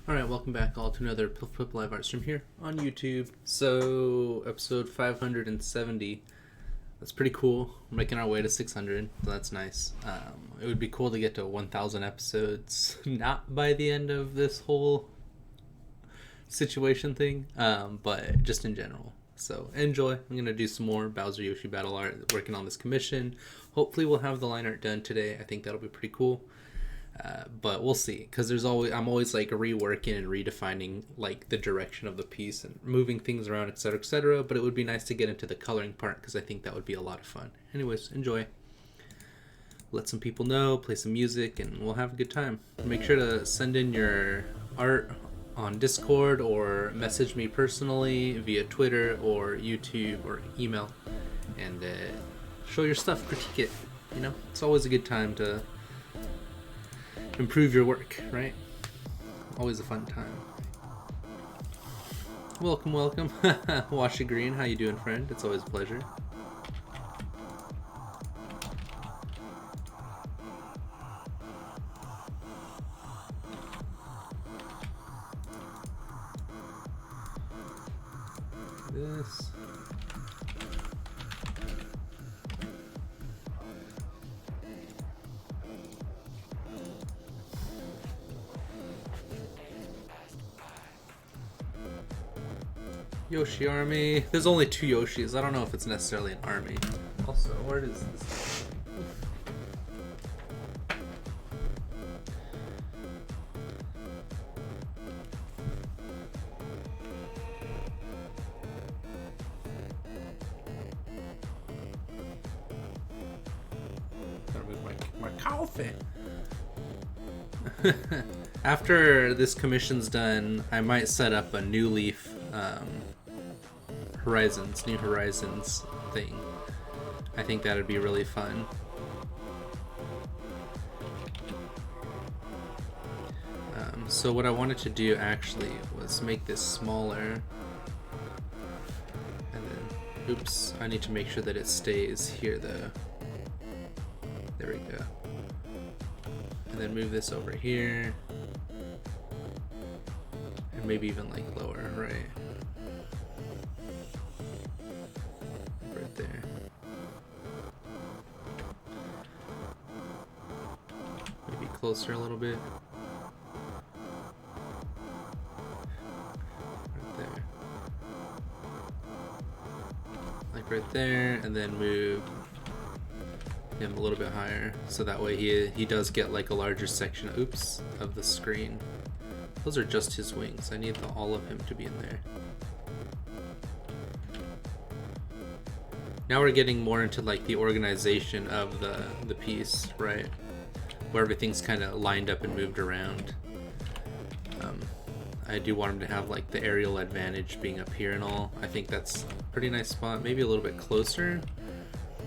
Alright, welcome back all to another Pilferpup live art stream here on YouTube. So, episode 570. That's pretty cool. We're making our way to 600, so that's nice. It would be cool to get to 1,000 episodes, not by the end of this whole situation thing, but just in general. So, enjoy. I'm going to do some more Bowser Yoshi battle art, working on this commission. Hopefully we'll have the line art done today. I think that'll be pretty cool. But we'll see, because I'm always like reworking and redefining like the direction of the piece and moving things around, etc., etc. But it would be nice to get into the coloring part, because I think that would be a lot of fun. Anyways, enjoy. Let some people know, play some music, and we'll have a good time. Make sure to send in your art on Discord or message me personally via Twitter or YouTube or email, and show your stuff, critique it. You know, it's always a good time to improve your work, right? Always a fun time. Welcome, welcome. Washy Green, how you doing, friend? It's always a pleasure. This. Yoshi army. There's only 2 Yoshis. I don't know if it's necessarily an army. Also, where does this? Gotta move my coffee. After this commission's done, I might set up a new leaf. New Horizons thing. I think that'd be really fun. So what I wanted to do actually was make this smaller, and then, oops, I need to make sure that it stays here though. There we go. And then move this over here, and maybe even like lower, right? There. Maybe closer a little bit. Right there. Like right there, and then move him a little bit higher, so that way he does get like a larger section, oops, of the screen. Those are just his wings. I need all of him to be in there. Now we're getting more into like the organization of the piece, right? Where everything's kind of lined up and moved around. I do want him to have like the aerial advantage being up here and all. I think that's a pretty nice spot. Maybe a little bit closer,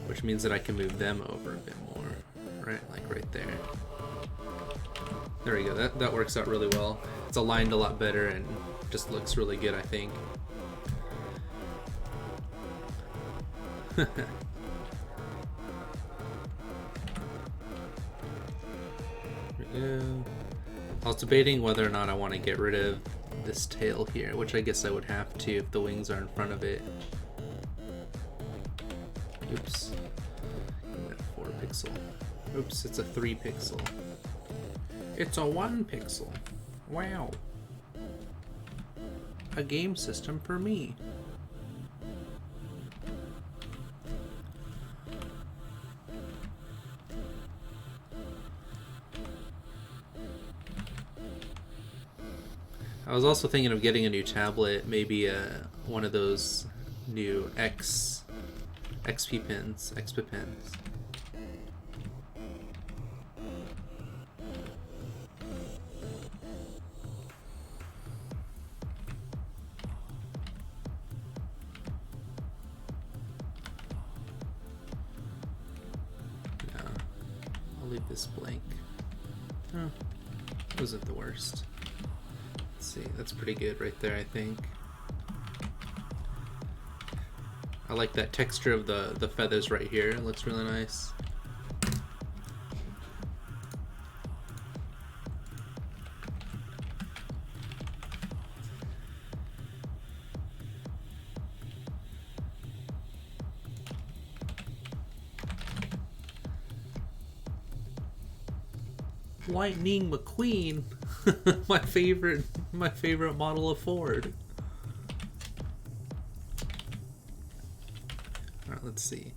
which means that I can move them over a bit more, right? Like right there. There we go. That works out really well. It's aligned a lot better and just looks really good, I think. I was debating whether or not I want to get rid of this tail here, which I guess I would have to if the wings are in front of it. Oops. 4 pixel. Oops, it's a 3 pixel. It's a 1 pixel. Wow. A game system for me. I was also thinking of getting a new tablet, maybe one of those new XP pens. Yeah, I'll leave this blank. Oh, wasn't the worst. See, that's pretty good right there, I think. I like that texture of the feathers right here. It looks really nice. Lightning McQueen. my favorite model of Ford. Alright, let's see.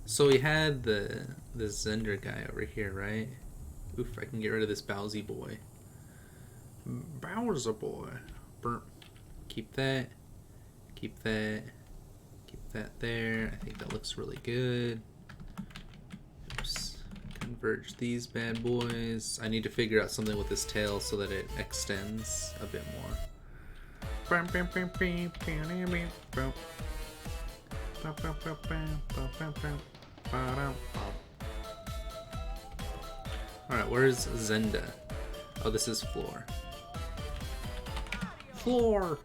So we had the Zender guy over here, right? Oof, I can get rid of this Bowsy boy. Bowser boy. Burp. Keep that. Keep that. Keep that there. I think that looks really good. Oops. Converge these bad boys. I need to figure out something with this tail so that it extends a bit more. Alright, where's Zenda? Oh, this is Floor. Floor!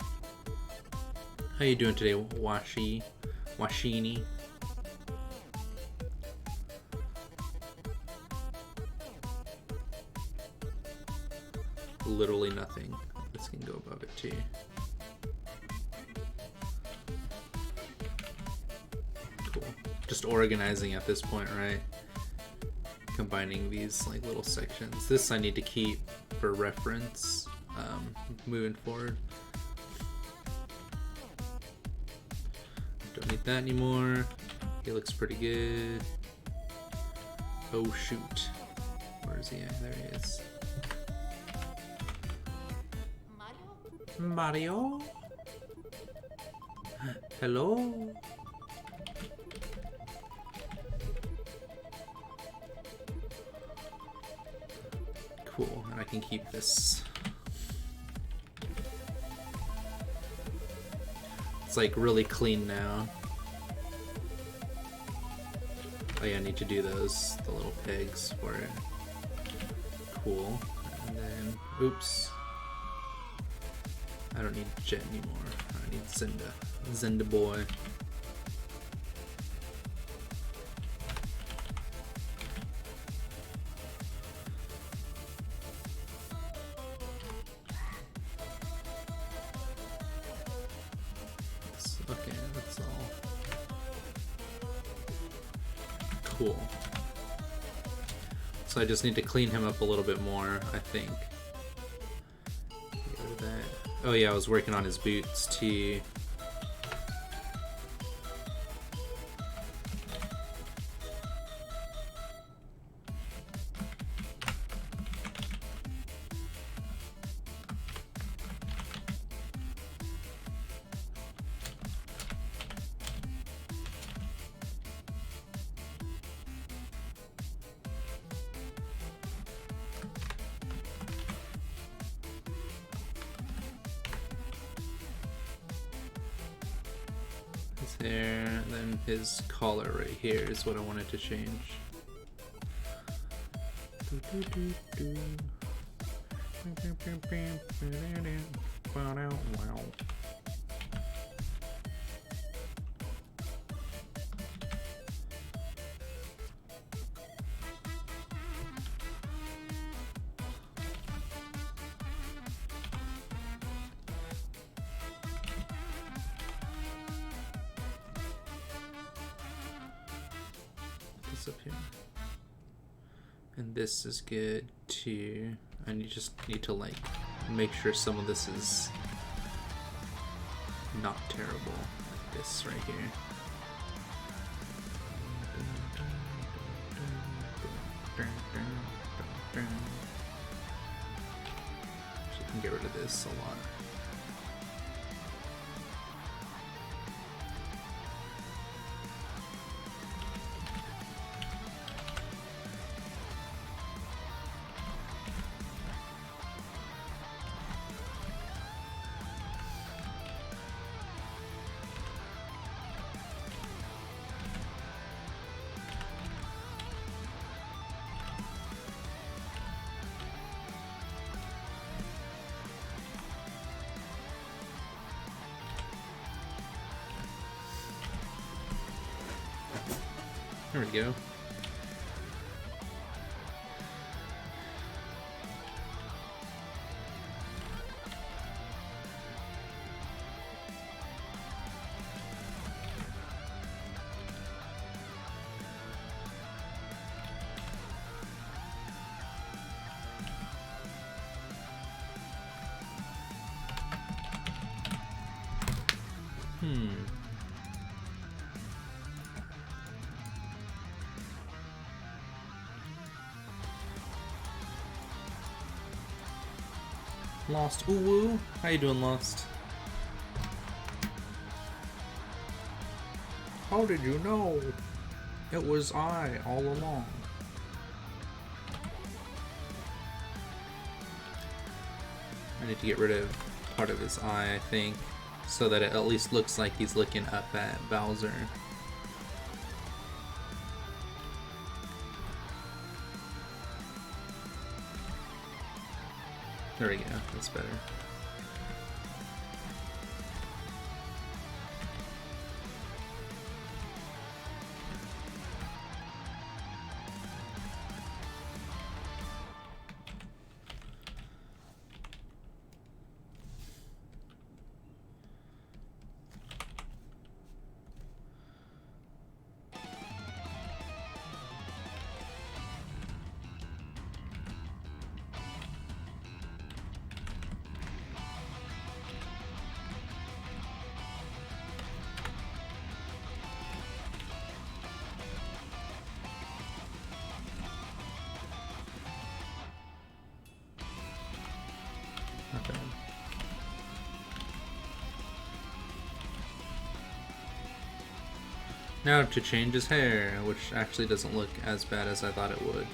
How you doing today, Washini? Literally nothing. This can go above it too. Cool. Just organizing at this point, right? Combining these like little sections. This I need to keep for reference moving forward. Don't need that anymore. He looks pretty good. Oh shoot. Where is he at? There he is. Mario? Hello? Cool, and I can keep this. It's like really clean now. Oh yeah, I need to do those, the little pegs for it. Cool. And then, oops. I don't need Jet anymore. I need Zenda. Zenda boy. Okay, that's all. Cool. So I just need to clean him up a little bit more, I think. Get rid of that. Oh yeah, I was working on his boots too. There, and then his collar right here is what I wanted to change. Up here, and this is good too. And you just need to like make sure some of this is not terrible, like this right here. So you can get rid of this a lot. There we go. Lost. Ooh woo. How you doing, Lost? How did you know? It was I all along. I need to get rid of part of his eye, I think, so that it at least looks like he's looking up at Bowser. There we go, that's better. Not bad. Now to change his hair, which actually doesn't look as bad as I thought it would.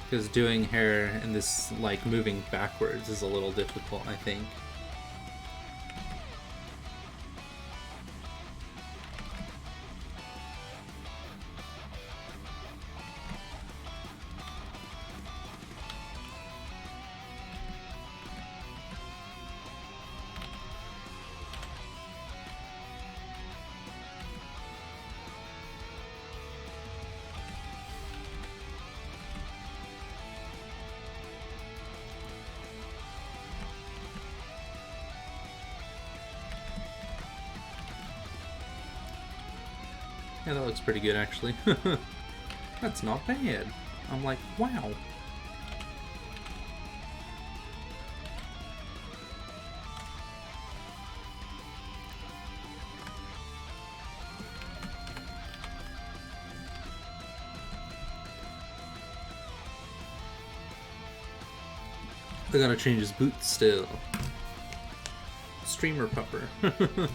Because doing hair in this, like, moving backwards is a little difficult, I think. Yeah, that looks pretty good, actually. That's not bad. I'm like, wow. I gotta change his boots still. Streamer pupper.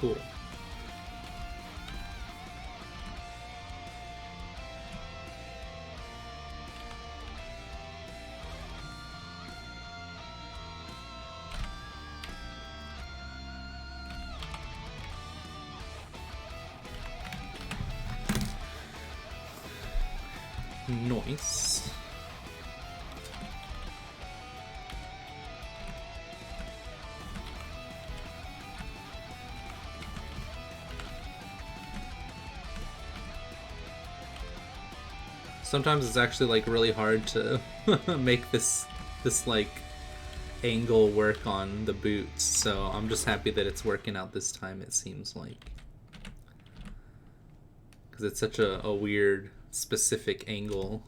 Cool. Nice. Sometimes it's actually like really hard to make this like angle work on the boots, so I'm just happy that it's working out this time, it seems like. because it's such a weird, specific angle.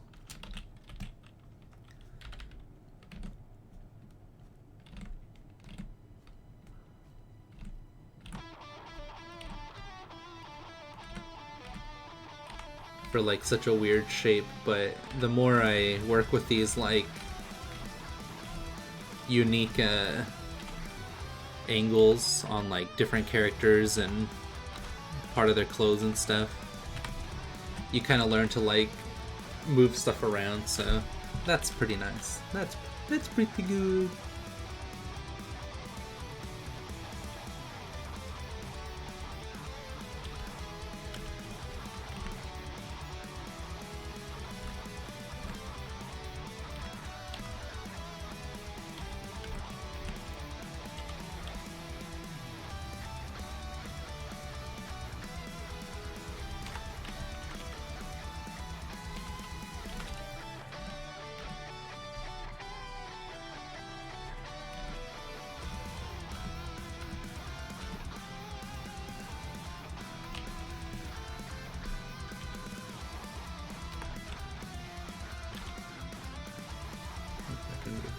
For like such a weird shape, but the more I work with these like unique angles on like different characters and part of their clothes and stuff, you kind of learn to like move stuff around, so that's pretty nice. That's pretty good.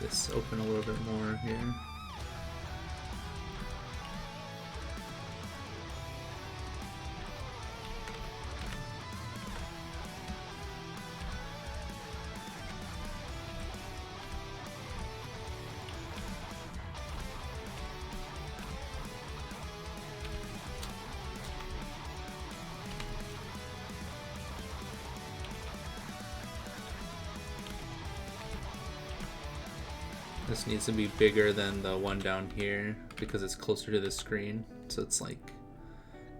This open a little bit more here. This needs to be bigger than the one down here because it's closer to the screen. So it's like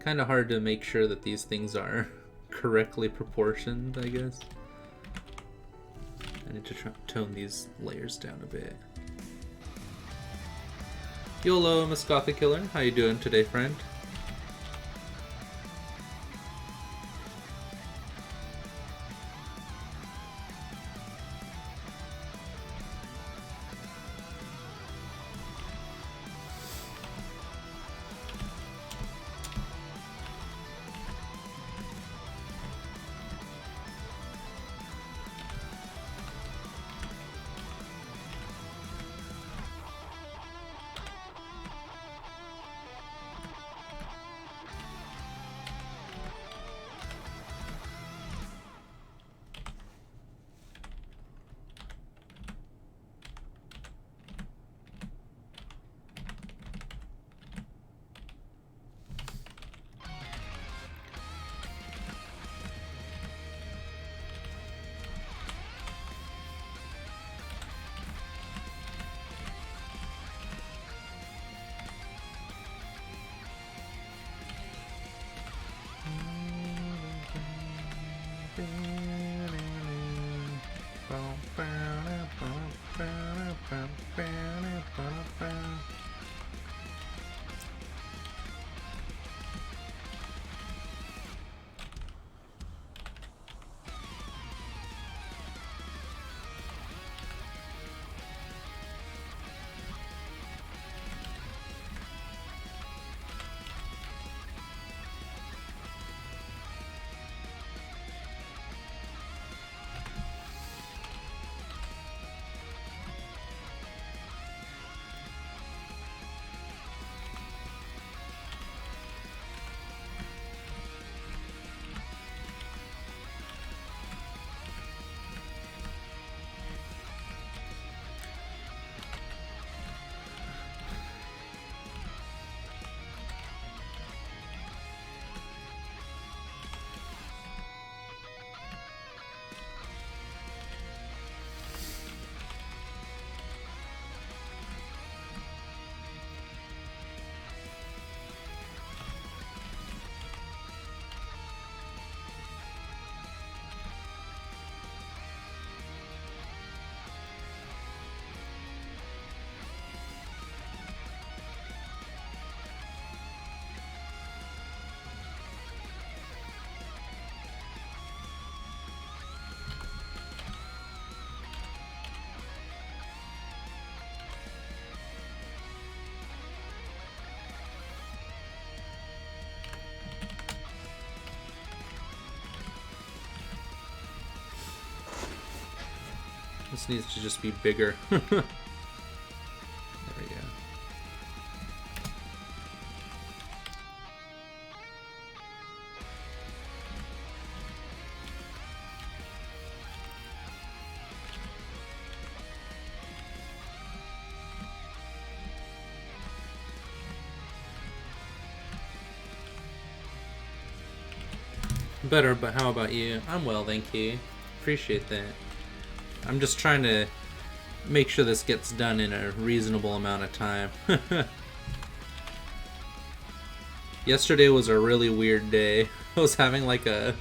kind of hard to make sure that these things are correctly proportioned, I guess. I need to tone these layers down a bit. YOLO, Muscatha Killer. How you doing today, friend? This needs to just be bigger. There we go. Better, but how about you? I'm well, thank you. Appreciate that. I'm just trying to make sure this gets done in a reasonable amount of time. Yesterday was a really weird day. I was having like a...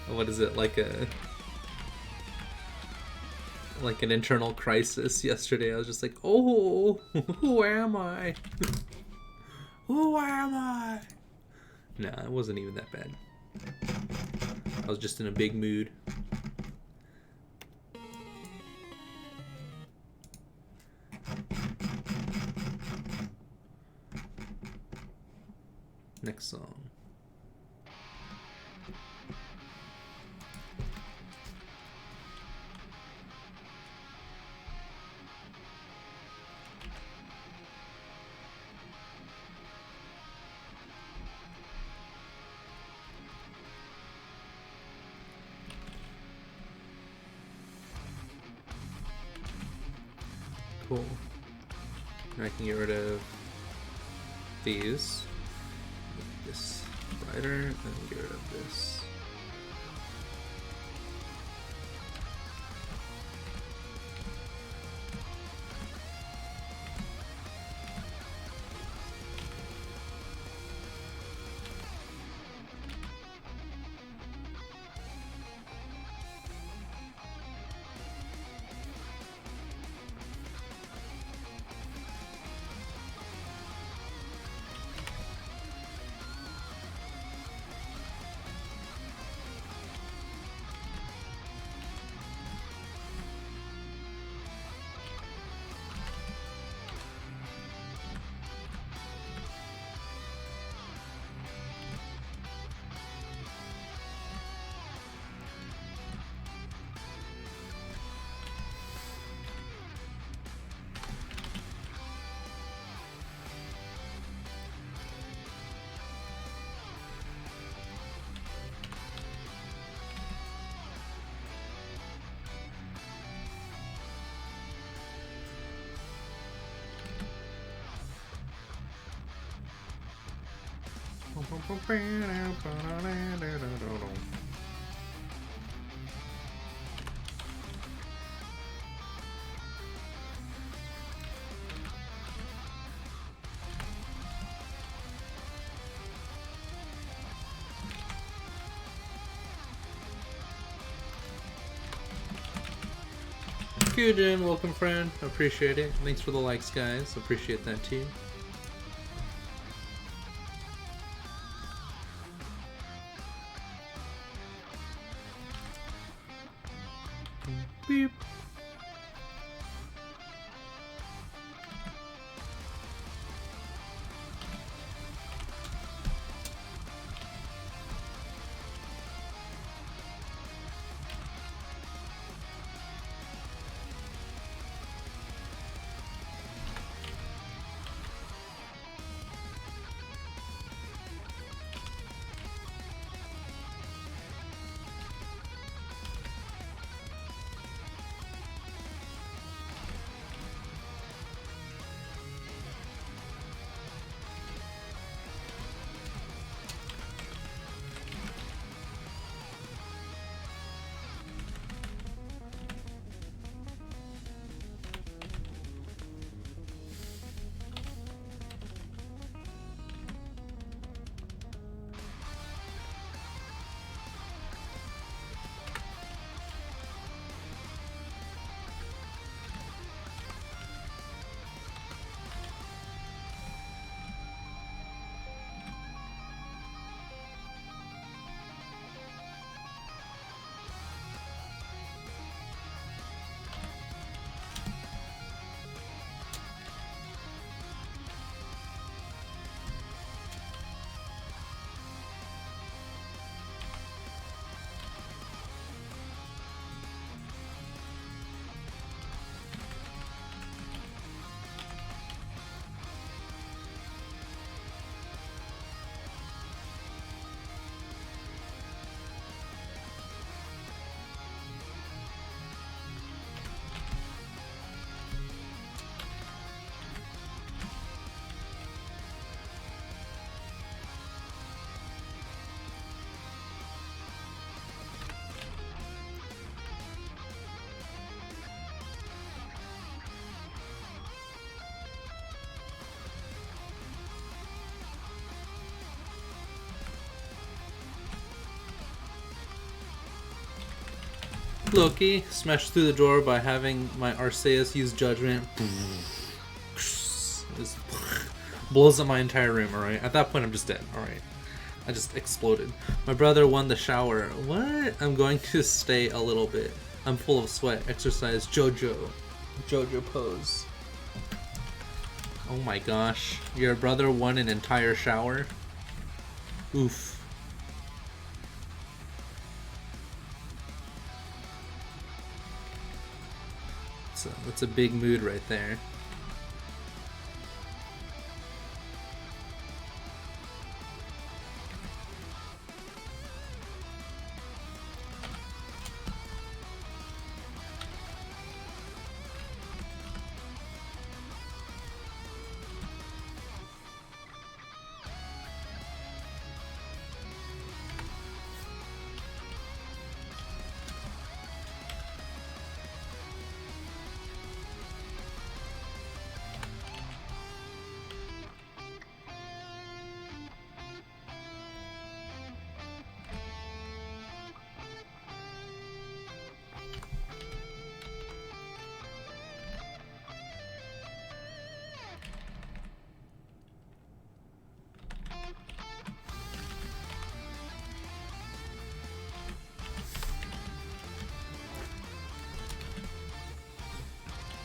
what is it? Like an internal crisis yesterday. I was just like, oh, who am I? Who am I? Nah, it wasn't even that bad. I was just in a big mood. Next song. Cool. Now I can get rid of these. Make this brighter, and get rid of this. Good and welcome, friend. Appreciate it. Thanks for the likes, guys. Appreciate that too. Beep. Loki smashed through the door by having my Arceus use judgment. Just blows up my entire room, alright? At that point, I'm just dead, alright? I just exploded. My brother won the shower. What? I'm going to stay a little bit. I'm full of sweat. Exercise JoJo. JoJo pose. Oh my gosh. Your brother won an entire shower? Oof. So that's a big mood right there.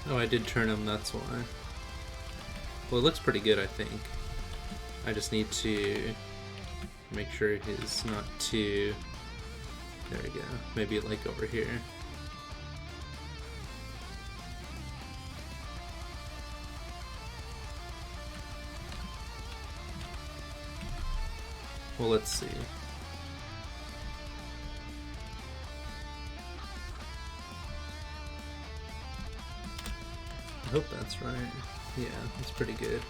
Oh, I did turn him, that's why. Well, it looks pretty good, I think. I just need to make sure he's not too... There we go. Maybe like over here. Well, let's see. I hope that's right. Yeah, that's pretty good.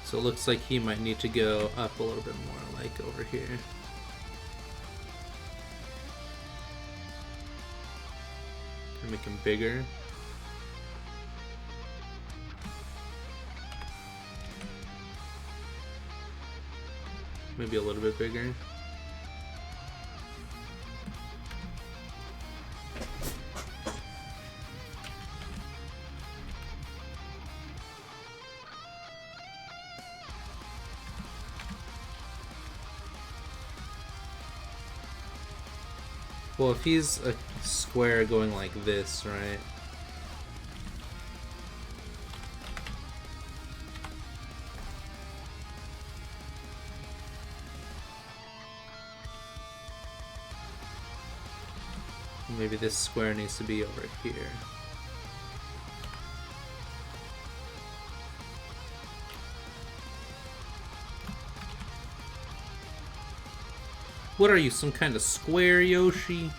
So it looks like he might need to go up a little bit more, like over here. And make him bigger. Maybe a little bit bigger. Well, if he's a square going like this, right? Maybe this square needs to be over here. What are you, some kind of square, Yoshi?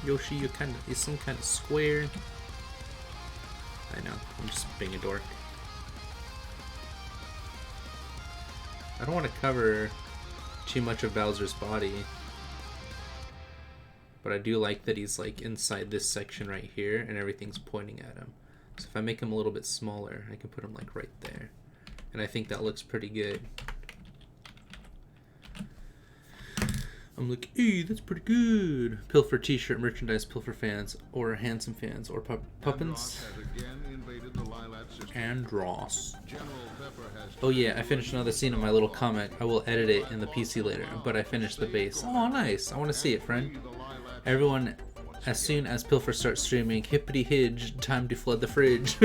Yoshi, you're some kind of square. I know, I'm just being a dork. I don't want to cover too much of Bowser's body. But I do like that he's like inside this section right here and everything's pointing at him. So if I make him a little bit smaller, I can put him like right there. And I think that looks pretty good. I'm like, hey, that's pretty good. Pilfer t-shirt, merchandise, Pilfer fans, or handsome fans, or puppins. And Ross. Oh yeah, I finished another scene of my little comic. I will edit it in the PC later, but I finished the base. Oh, nice. I want to see it, friend. Everyone, as soon as Pilfer starts streaming, hippity hidge, time to flood the fridge.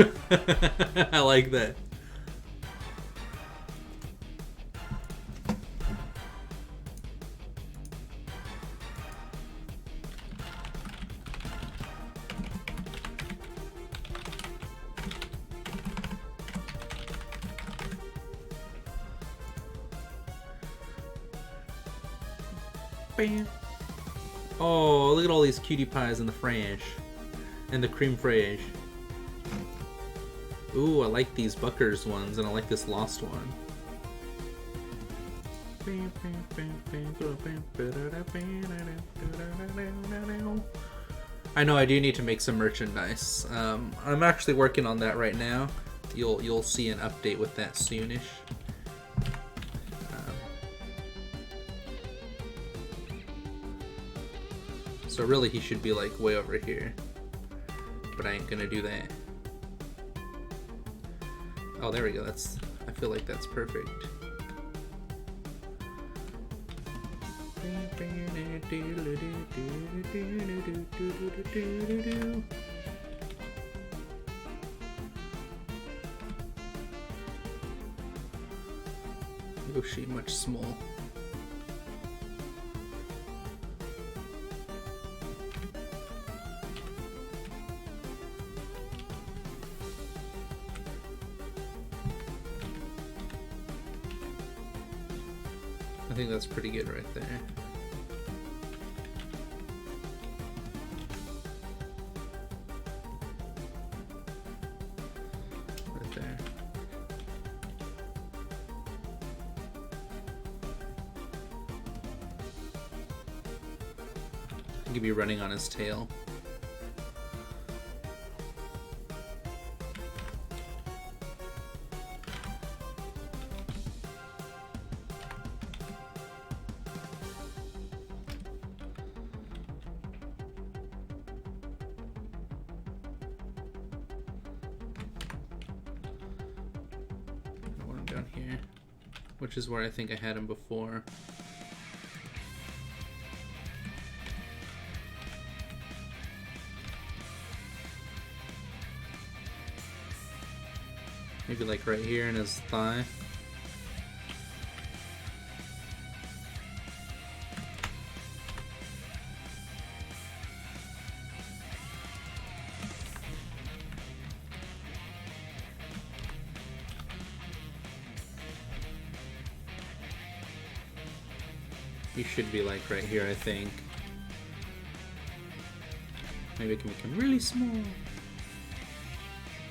I like that. Oh, look at all these cutie pies in the French. And the cream fraiche. Ooh, I like these Buckers ones, and I like this Lost one. I know I do need to make some merchandise. I'm actually working on that right now. You'll see an update with that soonish. So really he should be like way over here. But I ain't gonna do that. Oh, there we go. I feel like that's perfect. Yoshi much small. I think that's pretty good right there. Right there. He could be running on his tail. Down here, which is where I think I had him before. Maybe like right here in his thigh. He should be like right here, I think. Maybe I can make him really small.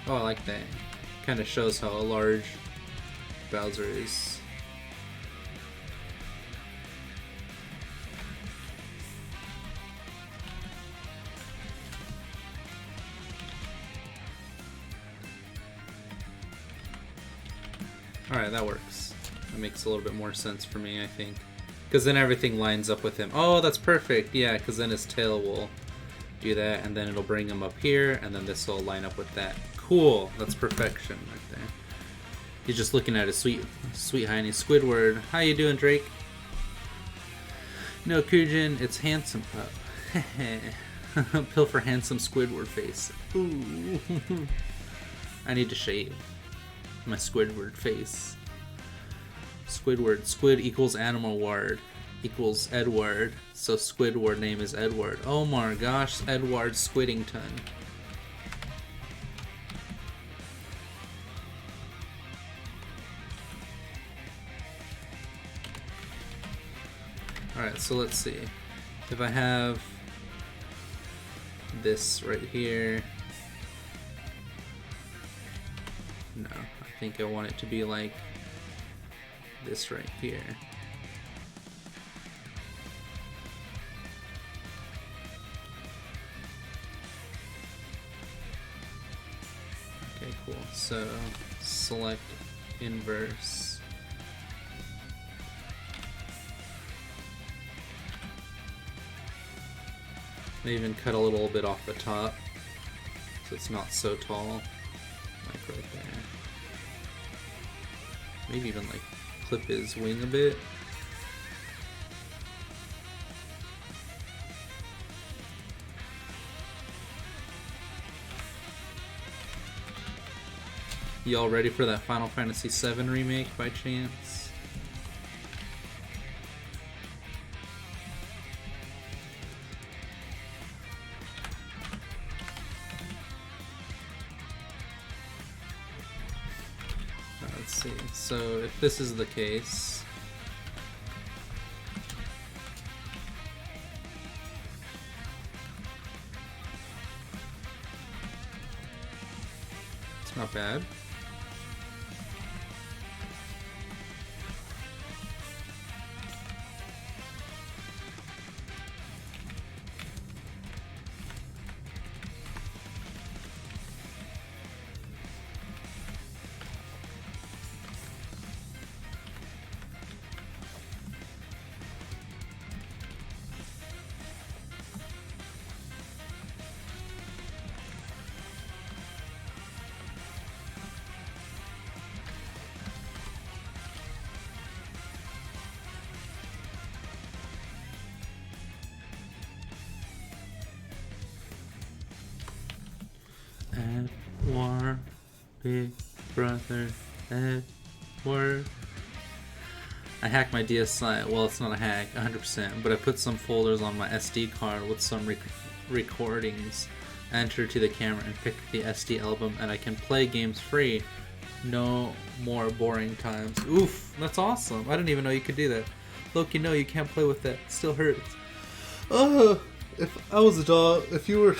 Oh, I like that. Kind of shows how large Bowser is. Alright, that works. That makes a little bit more sense for me, I think. Because then everything lines up with him. Oh, that's perfect. Yeah, because then his tail will do that, and then it'll bring him up here, and then this will line up with that. Cool. That's perfection right there. He's just looking at his sweet hiney Squidward. How you doing, Drake? No, Kujin, it's handsome pup. Pilfer handsome Squidward face. Ooh. I need to shave my Squidward face. Squidward. Squid equals animal ward equals Edward. So Squidward name is Edward. Oh my gosh, Edward Squiddington. Alright, so let's see. If I have this right here. No, I think I want it to be like this right here. Okay, cool. So select inverse. Maybe even cut a little bit off the top so it's not so tall, like right there. Maybe even like clip his wing a bit. Y'all ready for that Final Fantasy VII remake by chance? Let's see. So if this is the case, it's not bad. Big brother Edward. I hacked my DSi. Well, it's not a hack, 100%, but I put some folders on my SD card with some recordings. Enter to the camera and pick the SD album, and I can play games free. No more boring times. Oof, that's awesome. I didn't even know you could do that. Loki, no, you can't play with that. It still hurts. Oh, if I was a dog, if you were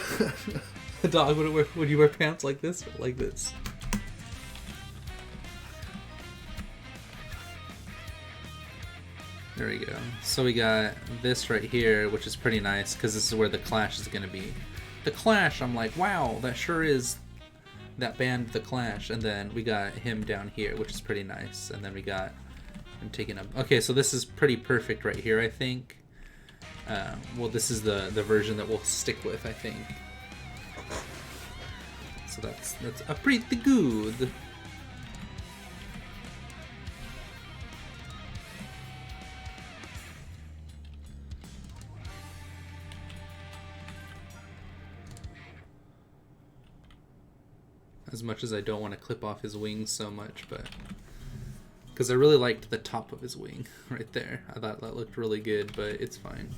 a dog, would you wear pants like this or like this? There we go. So we got this right here, which is pretty nice because this is where the Clash is going to be. The Clash, I'm like, wow, that sure is that band, The Clash. And then we got him down here, which is pretty nice. And then we got him taking up. Okay, so this is pretty perfect right here, I think. Well, this is the version that we'll stick with, I think. So that's a pretty good. As much as I don't want to clip off his wings so much, but because I really liked the top of his wing right there. I thought that looked really good, but it's fine.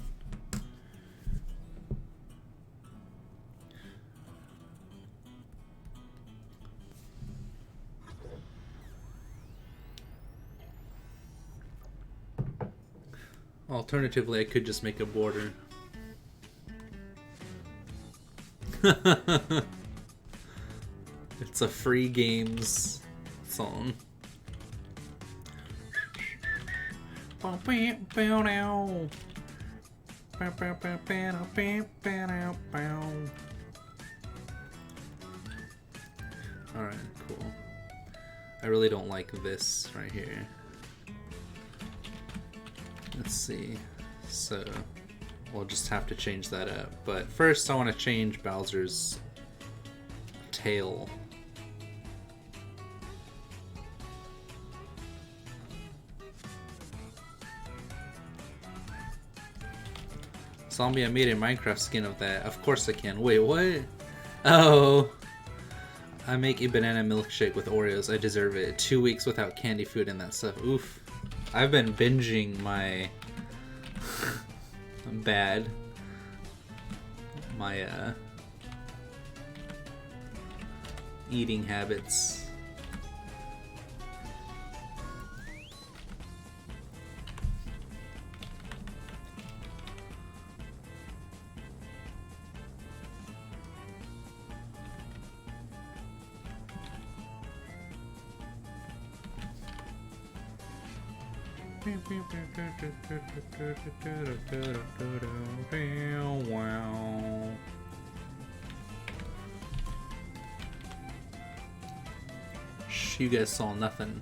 Alternatively, I could just make a border. It's a free games song. Alright, cool. I really don't like this right here. Let's see. So we'll just have to change that up. But first I want to change Bowser's tail. Zombie, I made a Minecraft skin of that. Of course I can. Wait, what? Oh. I make a banana milkshake with Oreos. I deserve it. 2 weeks without candy food and that stuff. Oof. I've been binging my eating habits. Wow. Shh, you guys saw nothing.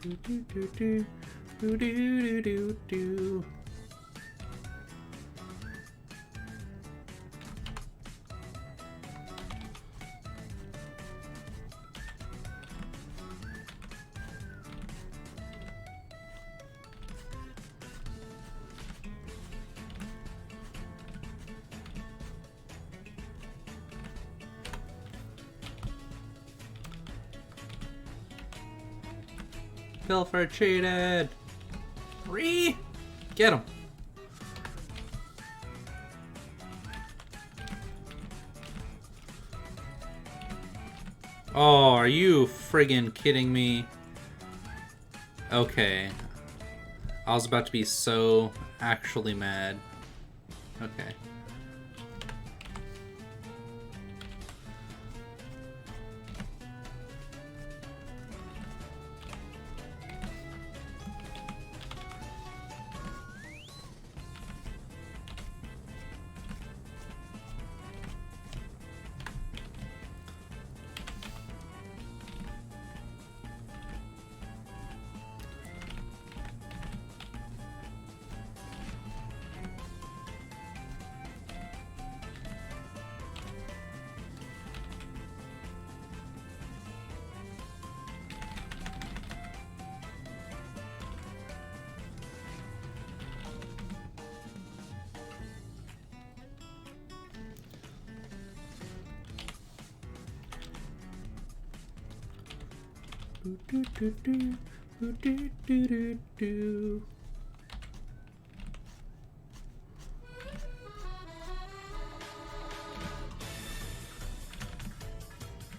Do do do do do do do do. Pilfer cheated! REEE! Get him! Oh, are you friggin' kidding me? Okay. I was about to be so actually mad. Okay.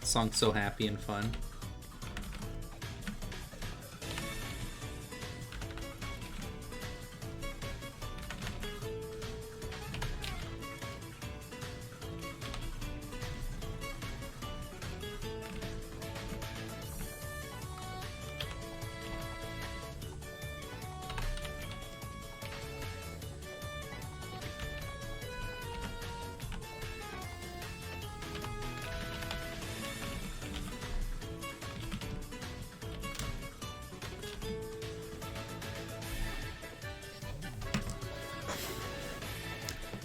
Song's so happy and fun.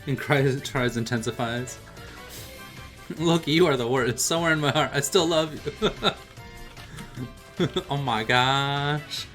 And tries intensifies. Look, you are the worst. Somewhere in my heart, I still love you. Oh my gosh.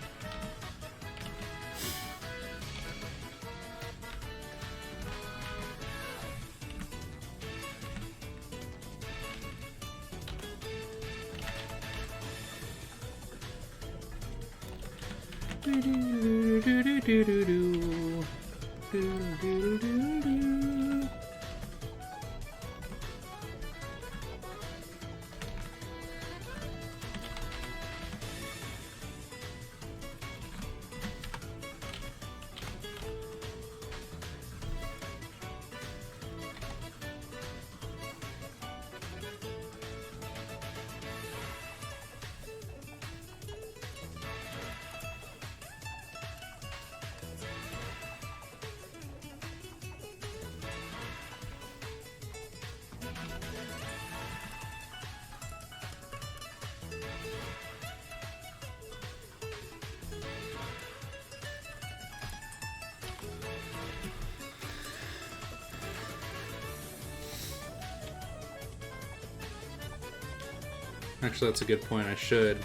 Actually, that's a good point. I should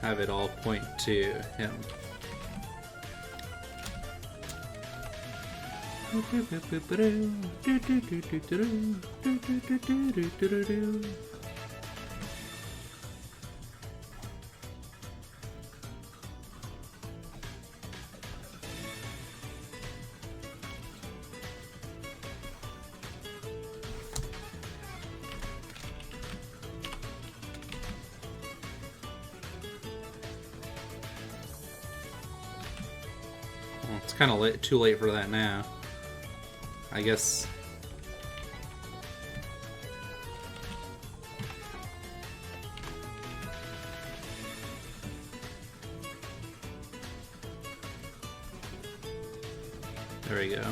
have it all point to him. It's kind of too late for that now. I guess. There we go.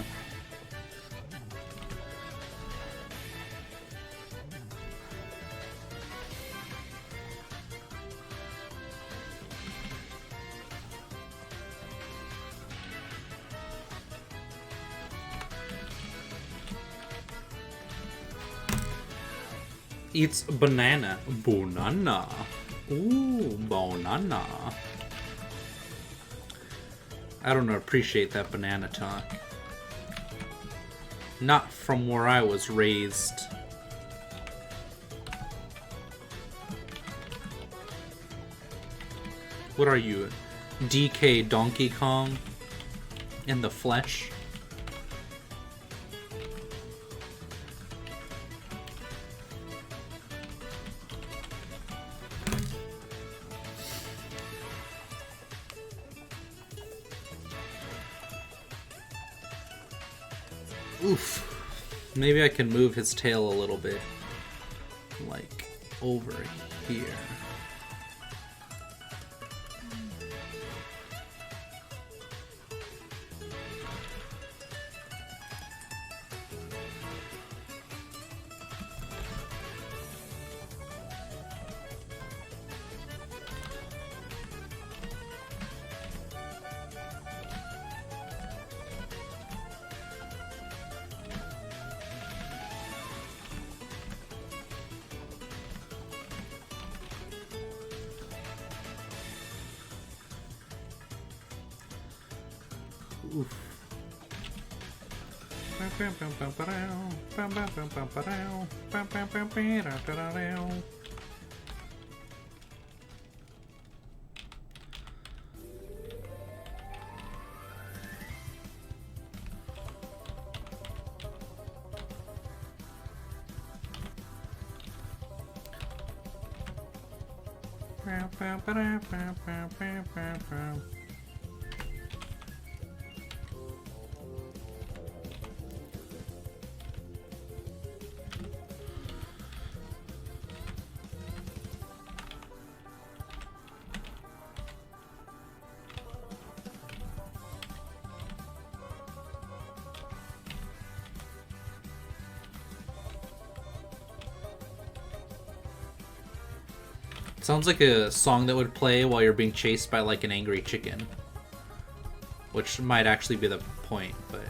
Eats banana. Banana. Ooh, banana. I don't appreciate that banana talk. Not from where I was raised. What are you? DK Donkey Kong? In the flesh? Oof. Maybe I can move his tail a little bit. Like, over here. Oof. Sounds like a song that would play while you're being chased by like an angry chicken. Which might actually be the point, but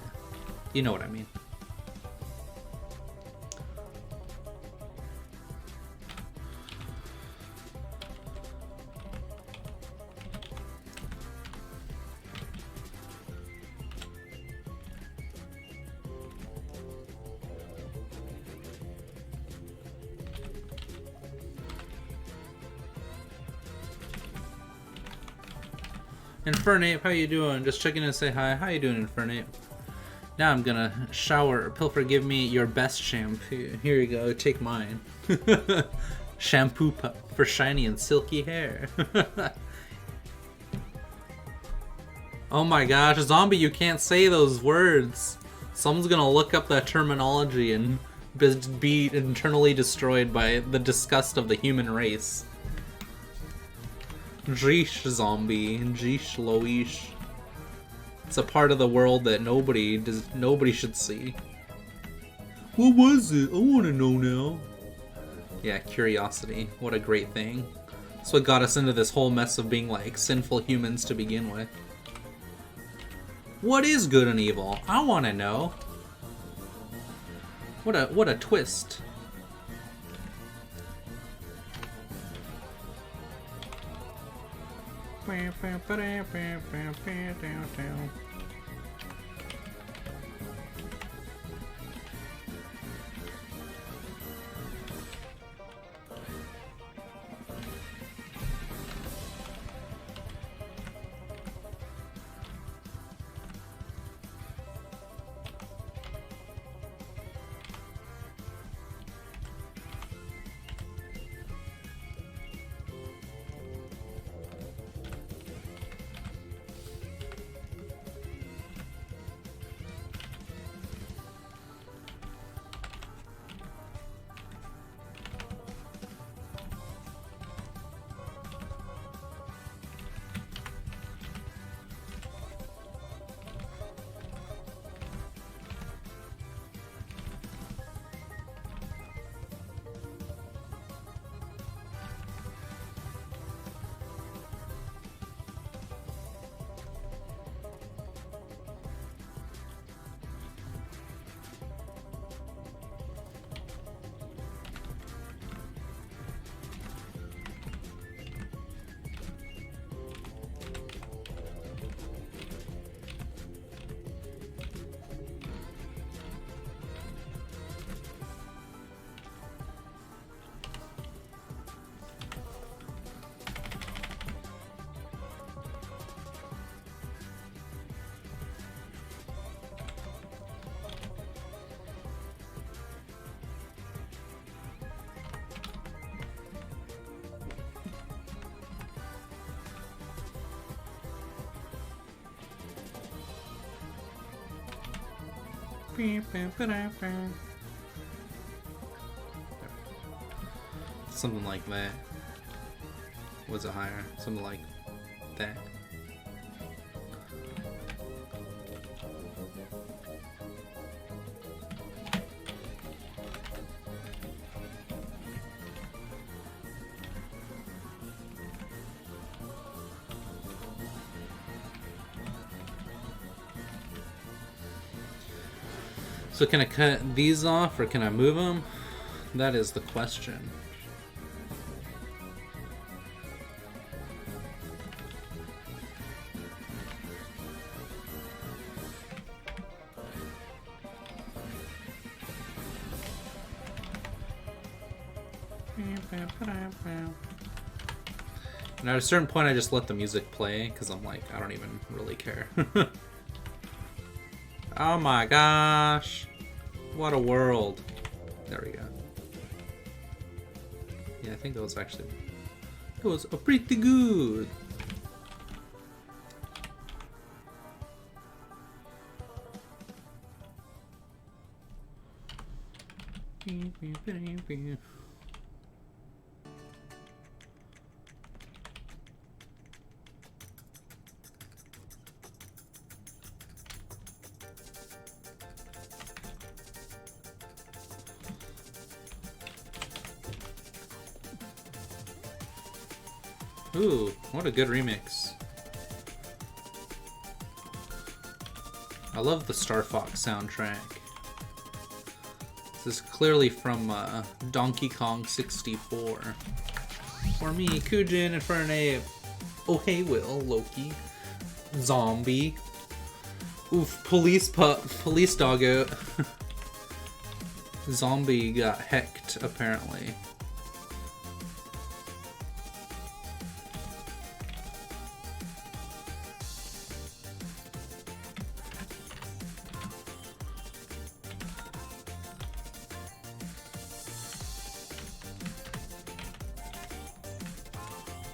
you know what I mean. Infernape, how you doing? Just checking in to say hi. How you doing, Infernape? Now I'm gonna shower. Pilfer, give me your best shampoo. Here you go, take mine. Shampoo for shiny and silky hair. Oh my gosh, zombie, you can't say those words. Someone's gonna look up that terminology and be internally destroyed by the disgust of the human race. Jeesh, zombie. Jeesh, Loish. It's a part of the world that nobody should see. What was it? I want to know now. Yeah, curiosity. What a great thing. That's what got us into this whole mess of being like sinful humans to begin with. What is good and evil? I want to know. What a twist. Something like that. Was it higher? Something like that. So can I cut these off or can I move them? That is the question. And at a certain point I just let the music play because I'm like, I don't even really care. Oh my gosh. What a world. There we go. Yeah, I think that That was pretty good. Ooh, what a good remix. I love the Star Fox soundtrack. This is clearly from Donkey Kong 64. For me, Kujin, and for an ape. Oh hey Will, Loki. Zombie. Oof, police doggo. Zombie got hecked, apparently.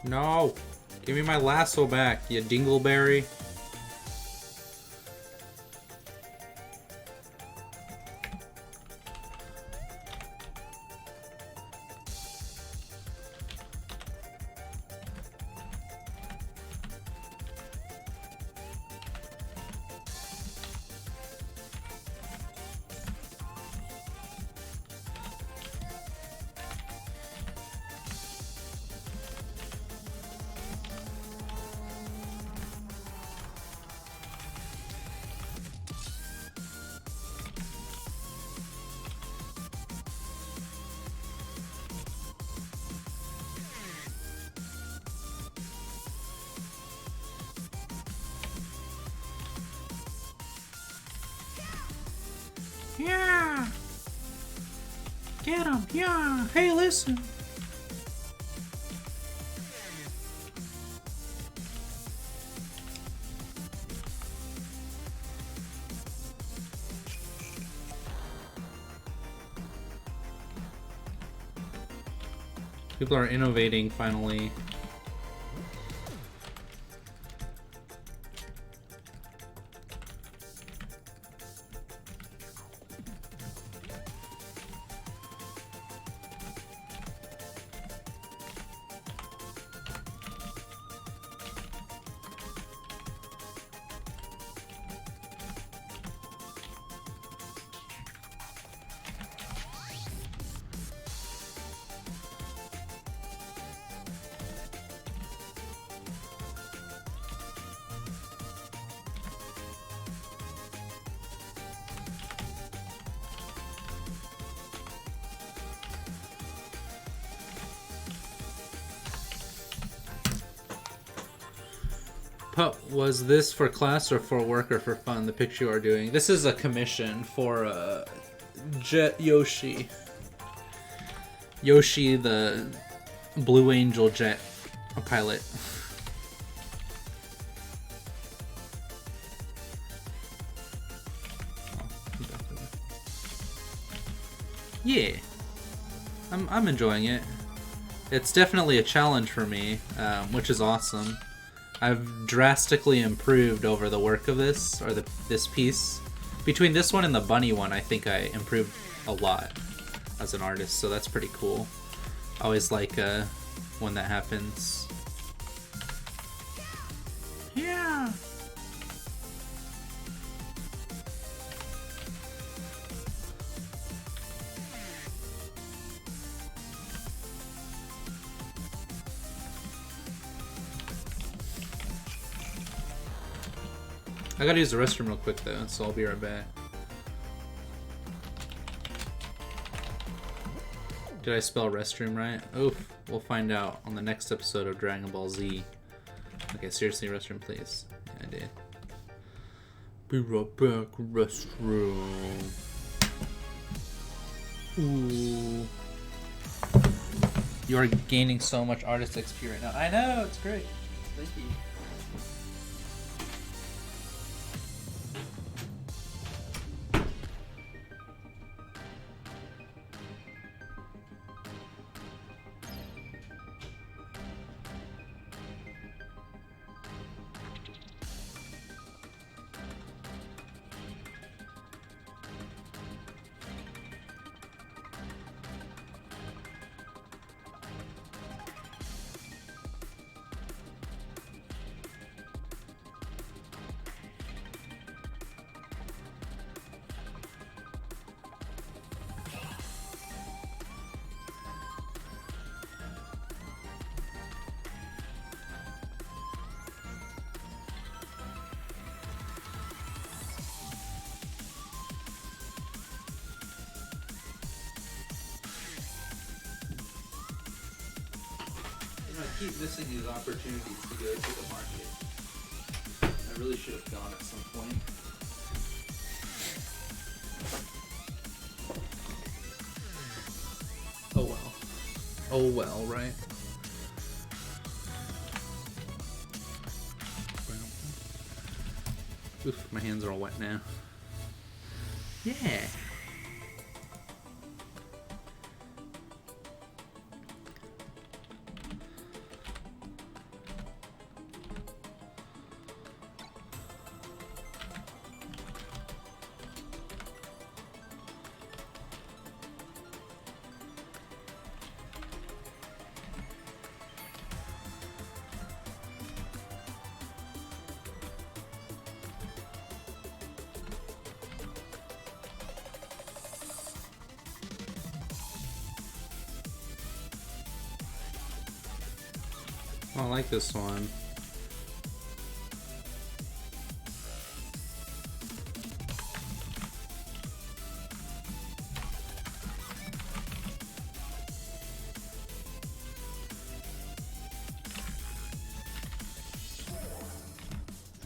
No! Give me my lasso back, you dingleberry. Yeah! Get him! Yeah! Hey, listen! People are innovating finally. Pup, was this for class or for work or for fun? The picture you are doing. This is a commission for Jet Yoshi. Yoshi, the Blue Angel jet pilot. Yeah, I'm enjoying it. It's definitely a challenge for me, which is awesome. I've drastically improved over the work of this, or this piece. Between this one and the bunny one, I think I improved a lot as an artist, so that's pretty cool. I always like when that happens. Yeah! I gotta use the restroom real quick though, so I'll be right back. Did I spell restroom right? Oof, we'll find out on the next episode of Dragon Ball Z. Okay, seriously, restroom please. Yeah, I did. Be right back, restroom. Ooh. You are gaining so much artist XP right now. I know, it's great. Thank you. keep missing these opportunities to go to the market. I really should have gone at some point. Oh well. Oh well, right? Oof, my hands are all wet now. Yeah. I like this one.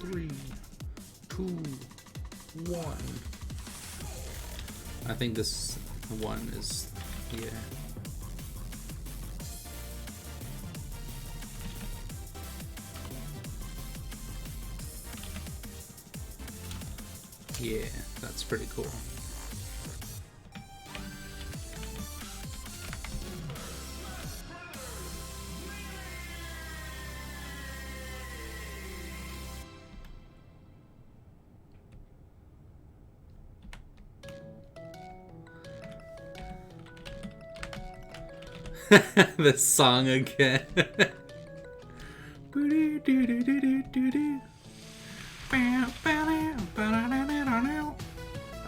Three, two, one. I think this one is, yeah. Yeah, that's pretty cool. This song again.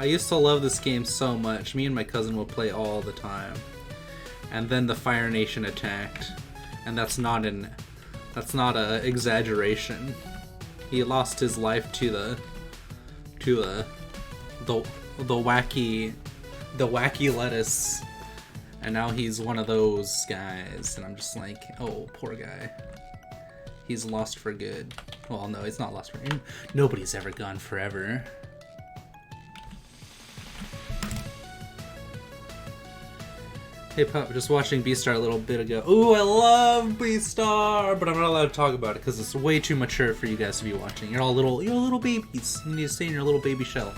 I used to love this game so much. Me and my cousin would play all the time. And then the Fire Nation attacked. And that's not a exaggeration. He lost his life to the wacky lettuce. And now he's one of those guys. And I'm just like, oh, poor guy. He's lost for good. Well, no, he's not lost for good. Nobody's ever gone forever. Hey Pup, just watching Beastar a little bit ago. Ooh, I love Beastar, but I'm not allowed to talk about it because it's way too mature for you guys to be watching. You're little babies. You need to stay in your little baby shell.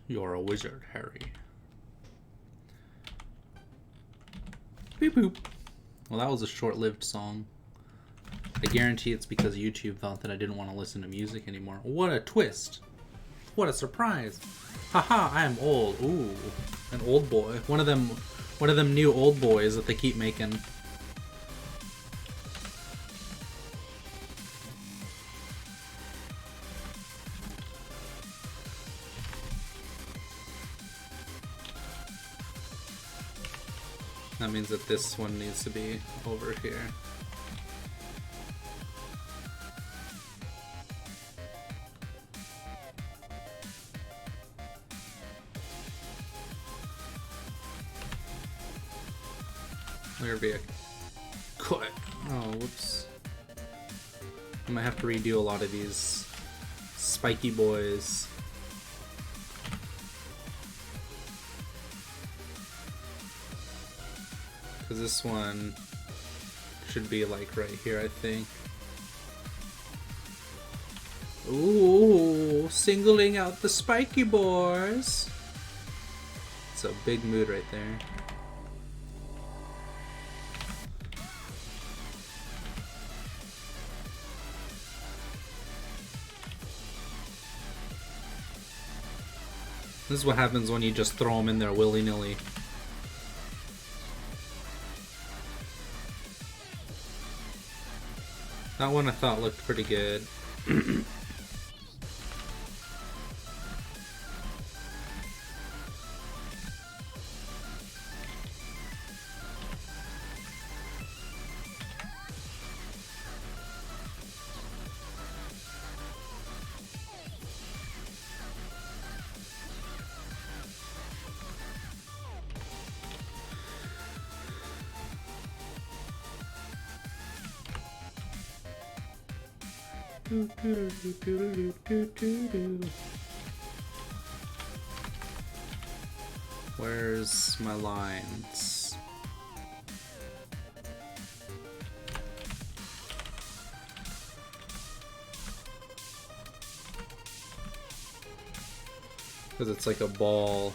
You're a wizard, Harry. Beep boop. Well, that was a short-lived song. I guarantee it's because YouTube thought that I didn't want to listen to music anymore. What a twist! What a surprise! Haha, I am old. Ooh, an old boy. One of them new old boys that they keep making. That means that this one needs to be over here. There'll be a cut. Oh, whoops. I might have to redo a lot of these spiky boys. Because this one should be like right here, I think. Ooh, singling out the spiky boys. It's a big mood right there. This is what happens when you just throw them in there willy-nilly. That one I thought looked pretty good. Where's my lines? Because it's like a ball.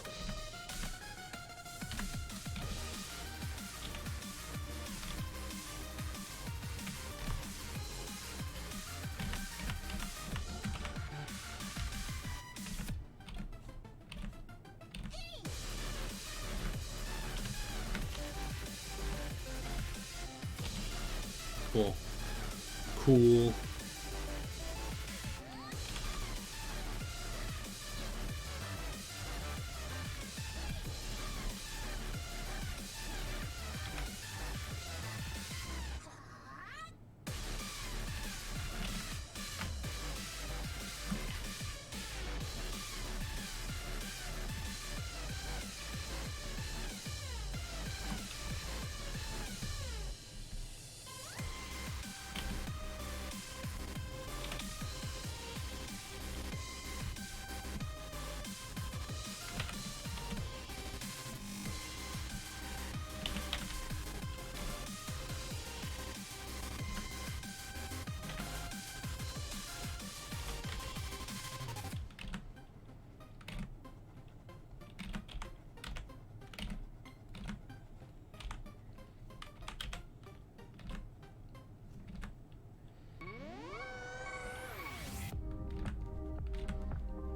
Cool. Cool.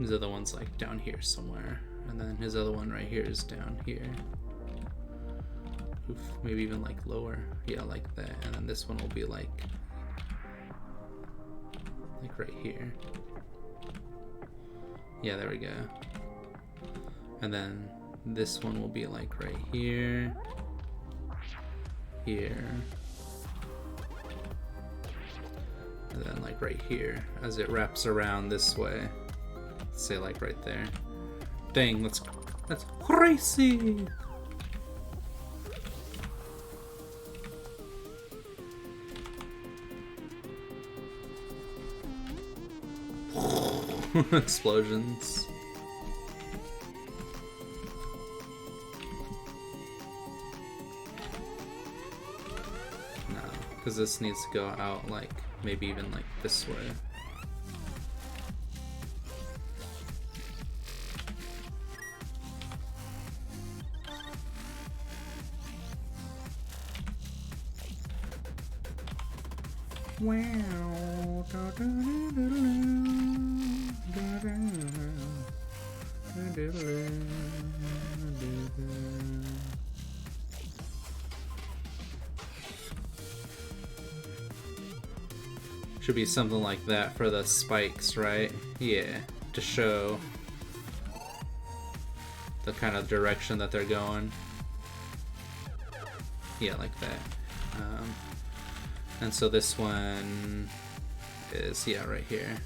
His other one's like down here somewhere, and then his other one right here is down here. Oof, maybe even like lower. Yeah, like that. And then this one will be like right here. Yeah, there we go. And then this one will be like right here, here, and then like right here as it wraps around this way. Say like right there. Dang, that's crazy. Explosions. No, because this needs to go out like maybe even like this way. Wow. Should be something like that for the spikes, right? Yeah, to show the kind of direction that they're going. Yeah, like that. And so this one is, yeah, right here.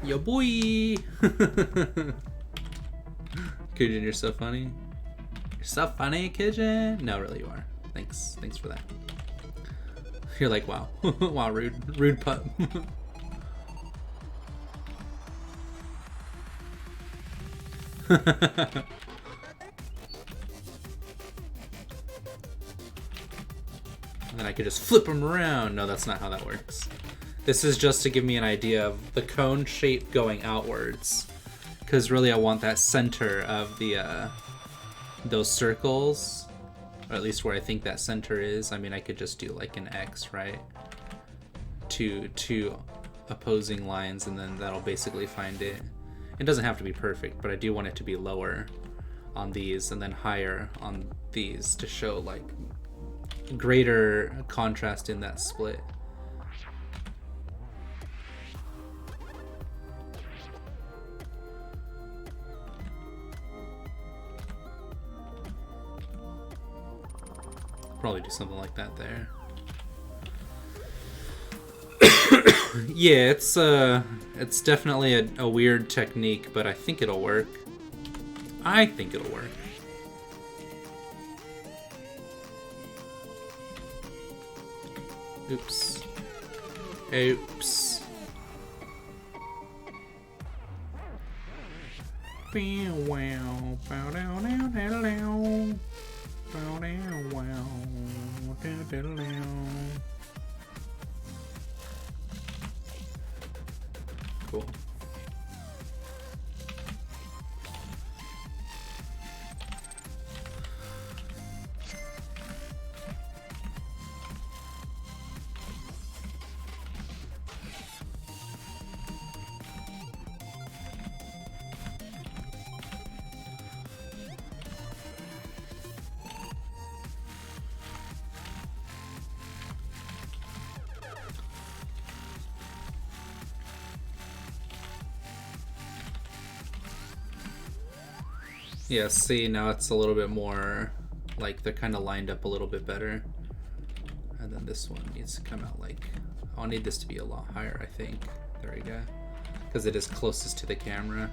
Yo boy! Kujin, you're so funny. You're so funny, Kujin. No, really, you are. Thanks for that. You're like, wow. Wow, rude pup. And then I could just flip them around. No, that's not how that works. This is just to give me an idea of the cone shape going outwards. Because really I want that center of the those circles. Or at least where I think that center is. I mean, I could just do like an X, right? Two opposing lines, and then that'll basically find it. It doesn't have to be perfect, but I do want it to be lower on these and then higher on these to show like greater contrast in that split. Probably do something like that there. Yeah, it's definitely a weird technique, but I think it'll work. I think it'll work. Oops. Oops. Wow. Bow down down down down. Bow down wow. Down down down. Cool. Yeah, see, now it's a little bit more like they're kind of lined up a little bit better. And then this one needs to come out like, I'll need this to be a lot higher, I think. There we go. Because it is closest to the camera.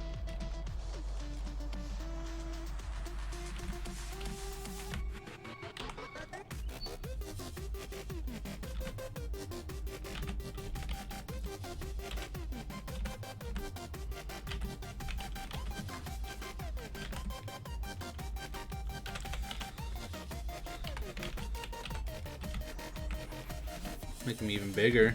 Make them even bigger.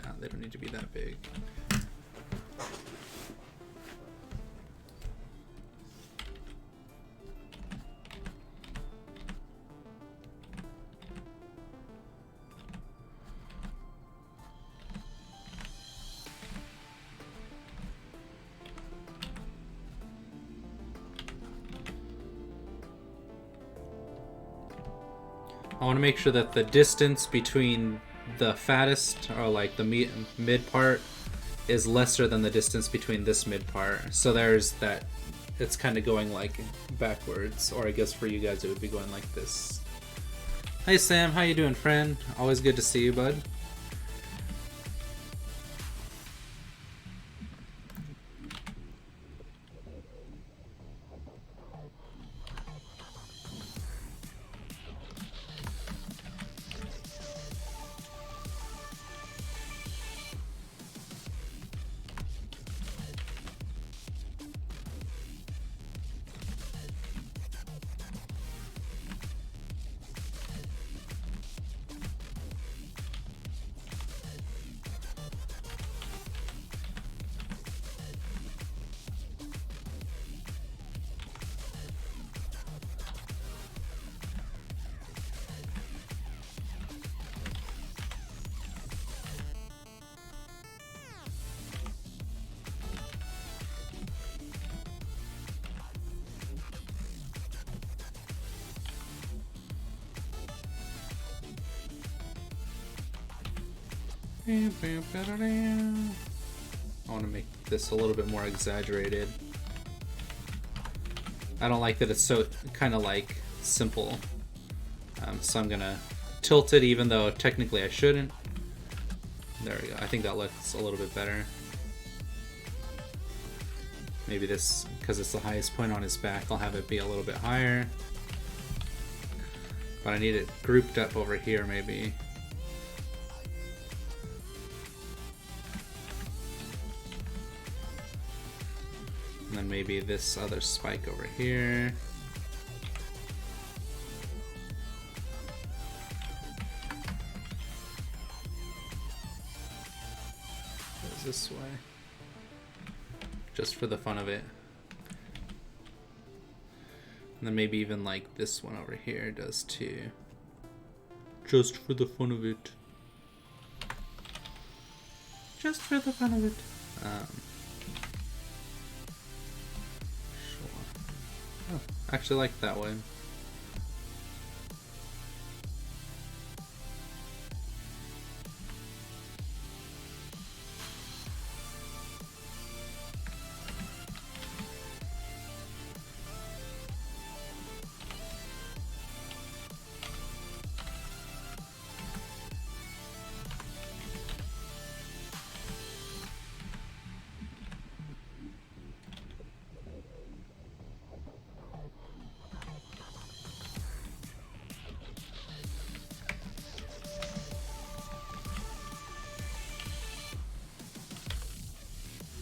No, they don't need to be that big. I want to make sure that the distance between the fattest, or like the mid part, is lesser than the distance between this mid part. So there's that, it's kind of going like backwards, or I guess for you guys it would be going like this. Hey Sam, how you doing, friend? Always good to see you, bud. I want to make this a little bit more exaggerated. I don't like that it's so kind of like simple. So I'm gonna tilt it, even though technically I shouldn't. There we go. I think that looks a little bit better. Maybe this, because it's the highest point on his back, I'll have it be a little bit higher. But I need it grouped up over here, maybe. And then maybe this other spike over here. Goes this way. Just for the fun of it. And then maybe even like this one over here does too. Just for the fun of it. Just for the fun of it. Sure. Oh, I actually like that way.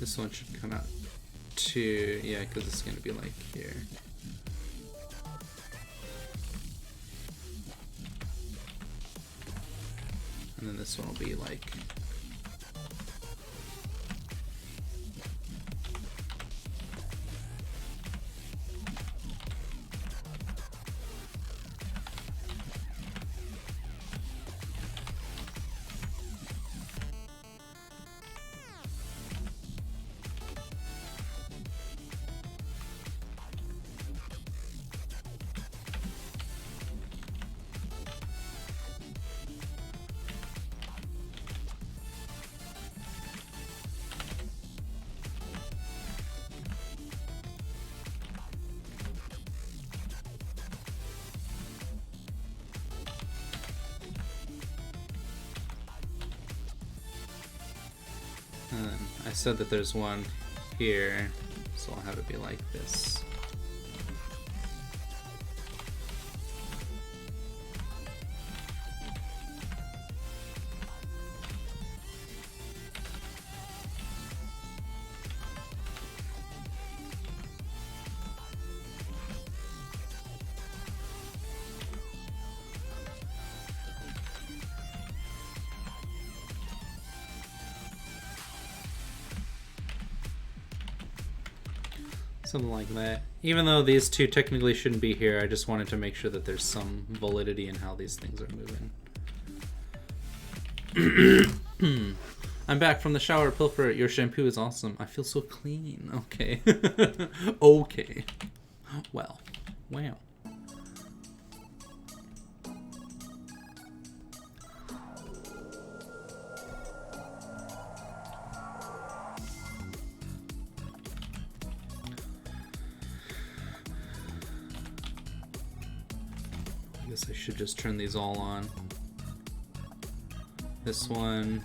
This one should come out too, yeah, because it's going to be like here. And then this one will be like... I said that there's one here, so I'll have it be like this. Something like that. Even though these two technically shouldn't be here, I just wanted to make sure that there's some validity in how these things are moving. I'm back from the shower, Pilfer. Your shampoo is awesome. I feel so clean. Okay. Okay. Well. Wow. I guess I should just turn these all on. This one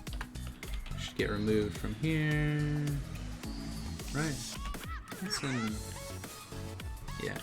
should get removed from here. Right. That's in... Yeah.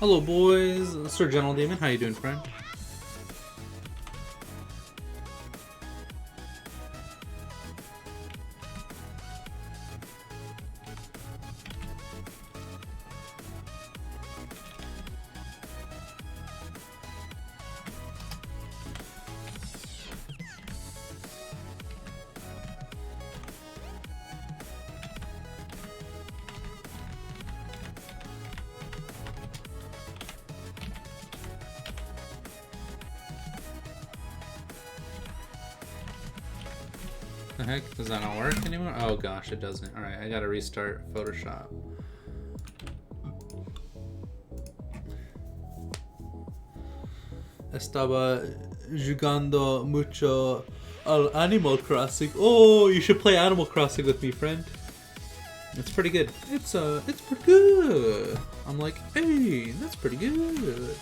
Hello, boys. Sir General Demon, how you doing, friend? The heck? Does that not work anymore? Oh gosh, it doesn't. Alright, I gotta restart Photoshop. Estaba jugando mucho al Animal Crossing. Oh, you should play Animal Crossing with me, friend. It's pretty good. It's pretty good. I'm like, hey, that's pretty good.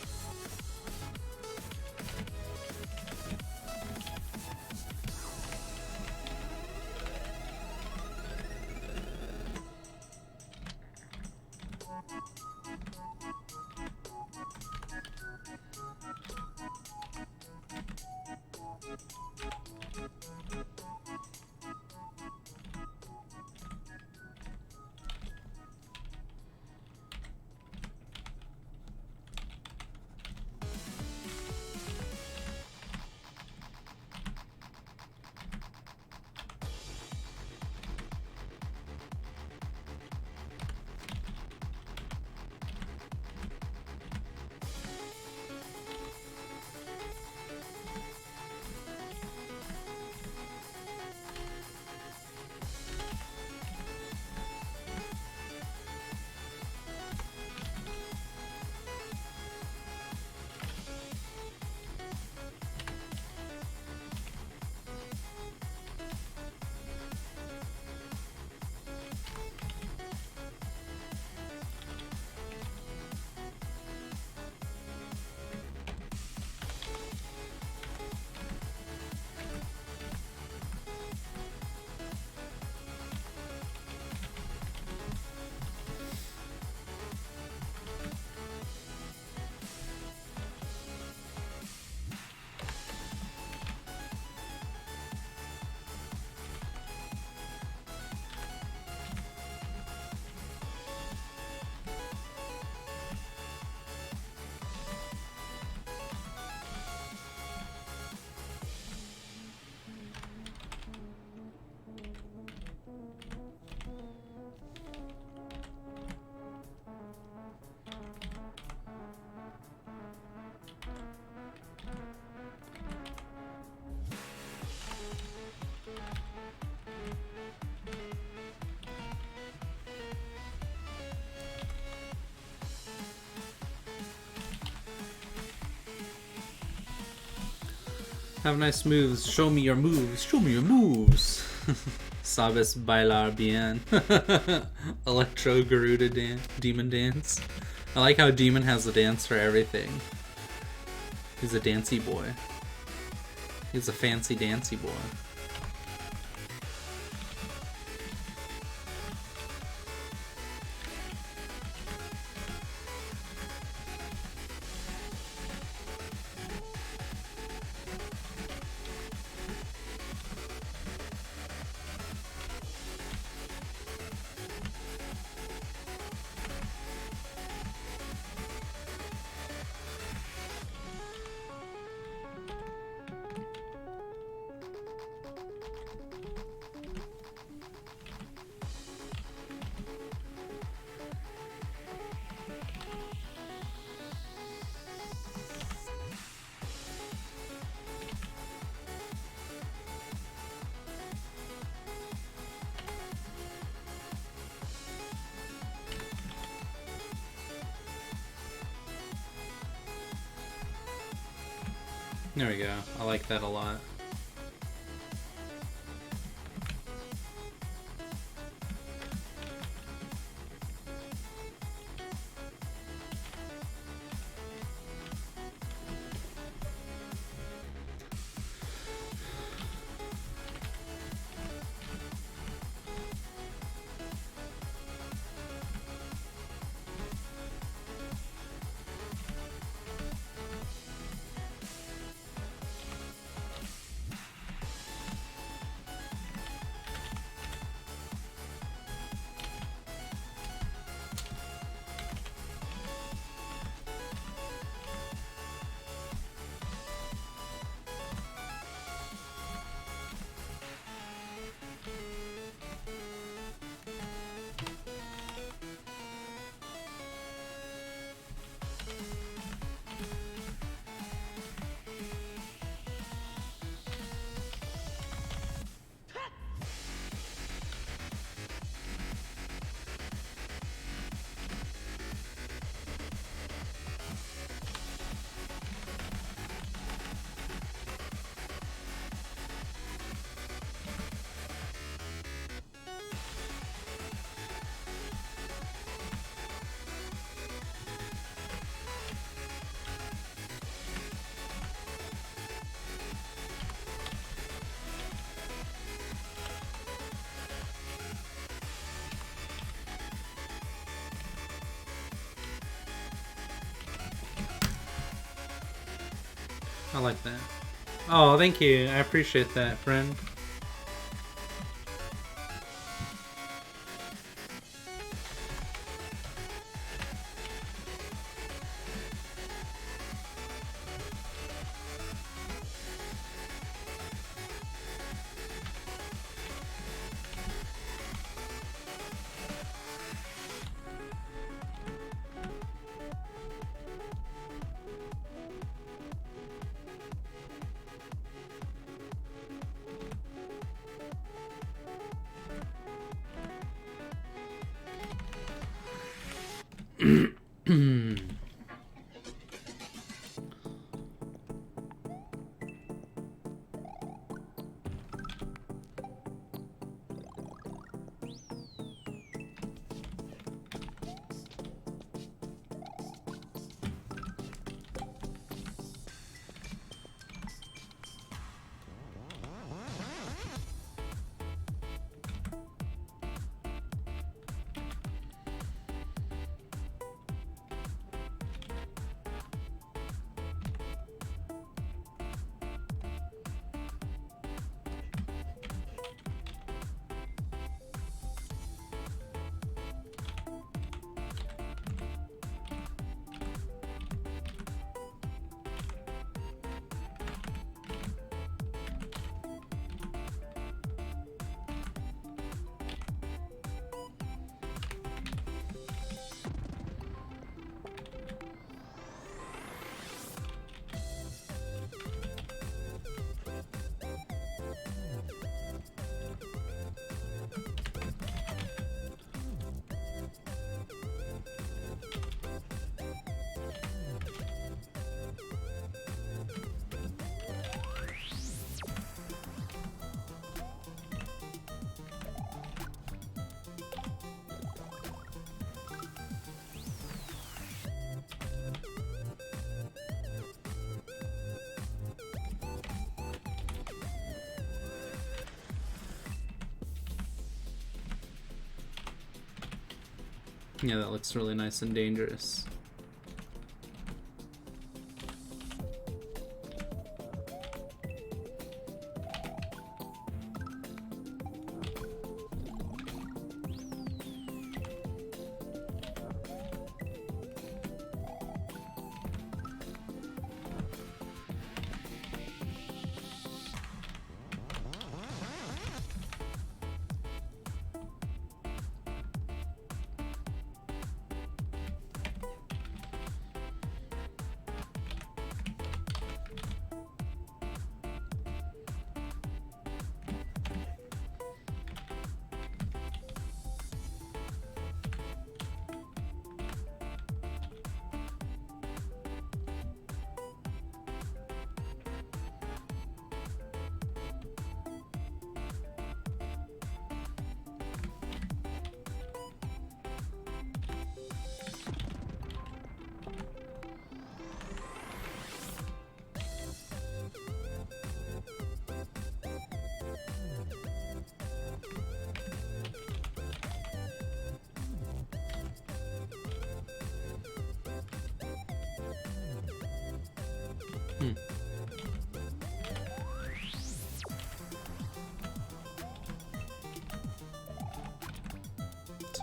Have nice moves. Show me your moves. Show me your moves. Sabes bailar bien. Electro Garuda dance. Demon dance. I like how Demon has a dance for everything. He's a dancey boy. He's a fancy dancy boy. There we go. I like that a lot. I like that. Oh, thank you. I appreciate that, friend. Yeah, that looks really nice and dangerous.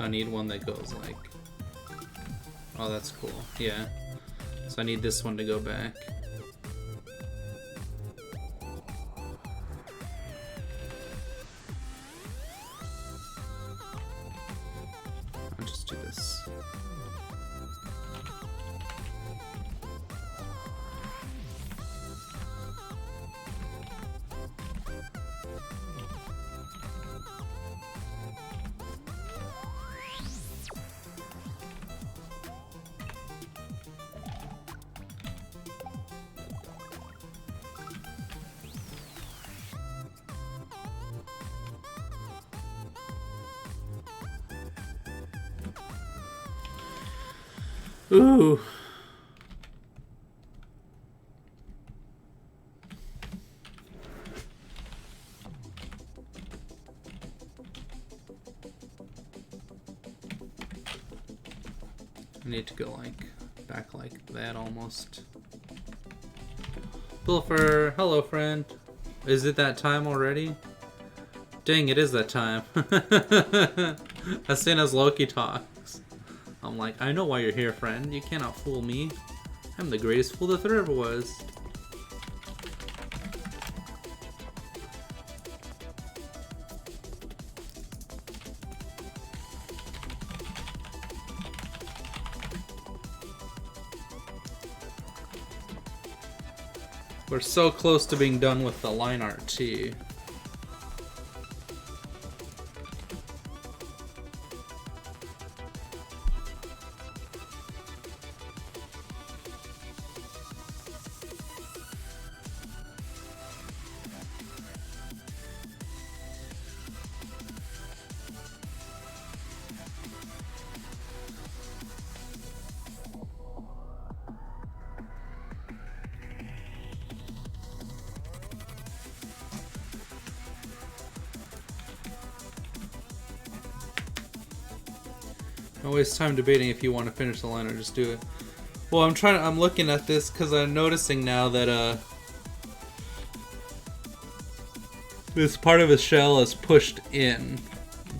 So I need one that goes like... Oh, that's cool. Yeah. So I need this one to go back. I'll just do this. Ooh. I need to go like back like that almost. Pilfer, hello friend. Is it that time already? Dang, it is that time. As soon as Loki talks, I'm like, I know why you're here, friend. You cannot fool me. I'm the greatest fool that there ever was. We're so close to being done with the line art too. Don't waste time debating if you want to finish the line or just do it. Well, I'm looking at this because I'm noticing now that this part of his shell is pushed in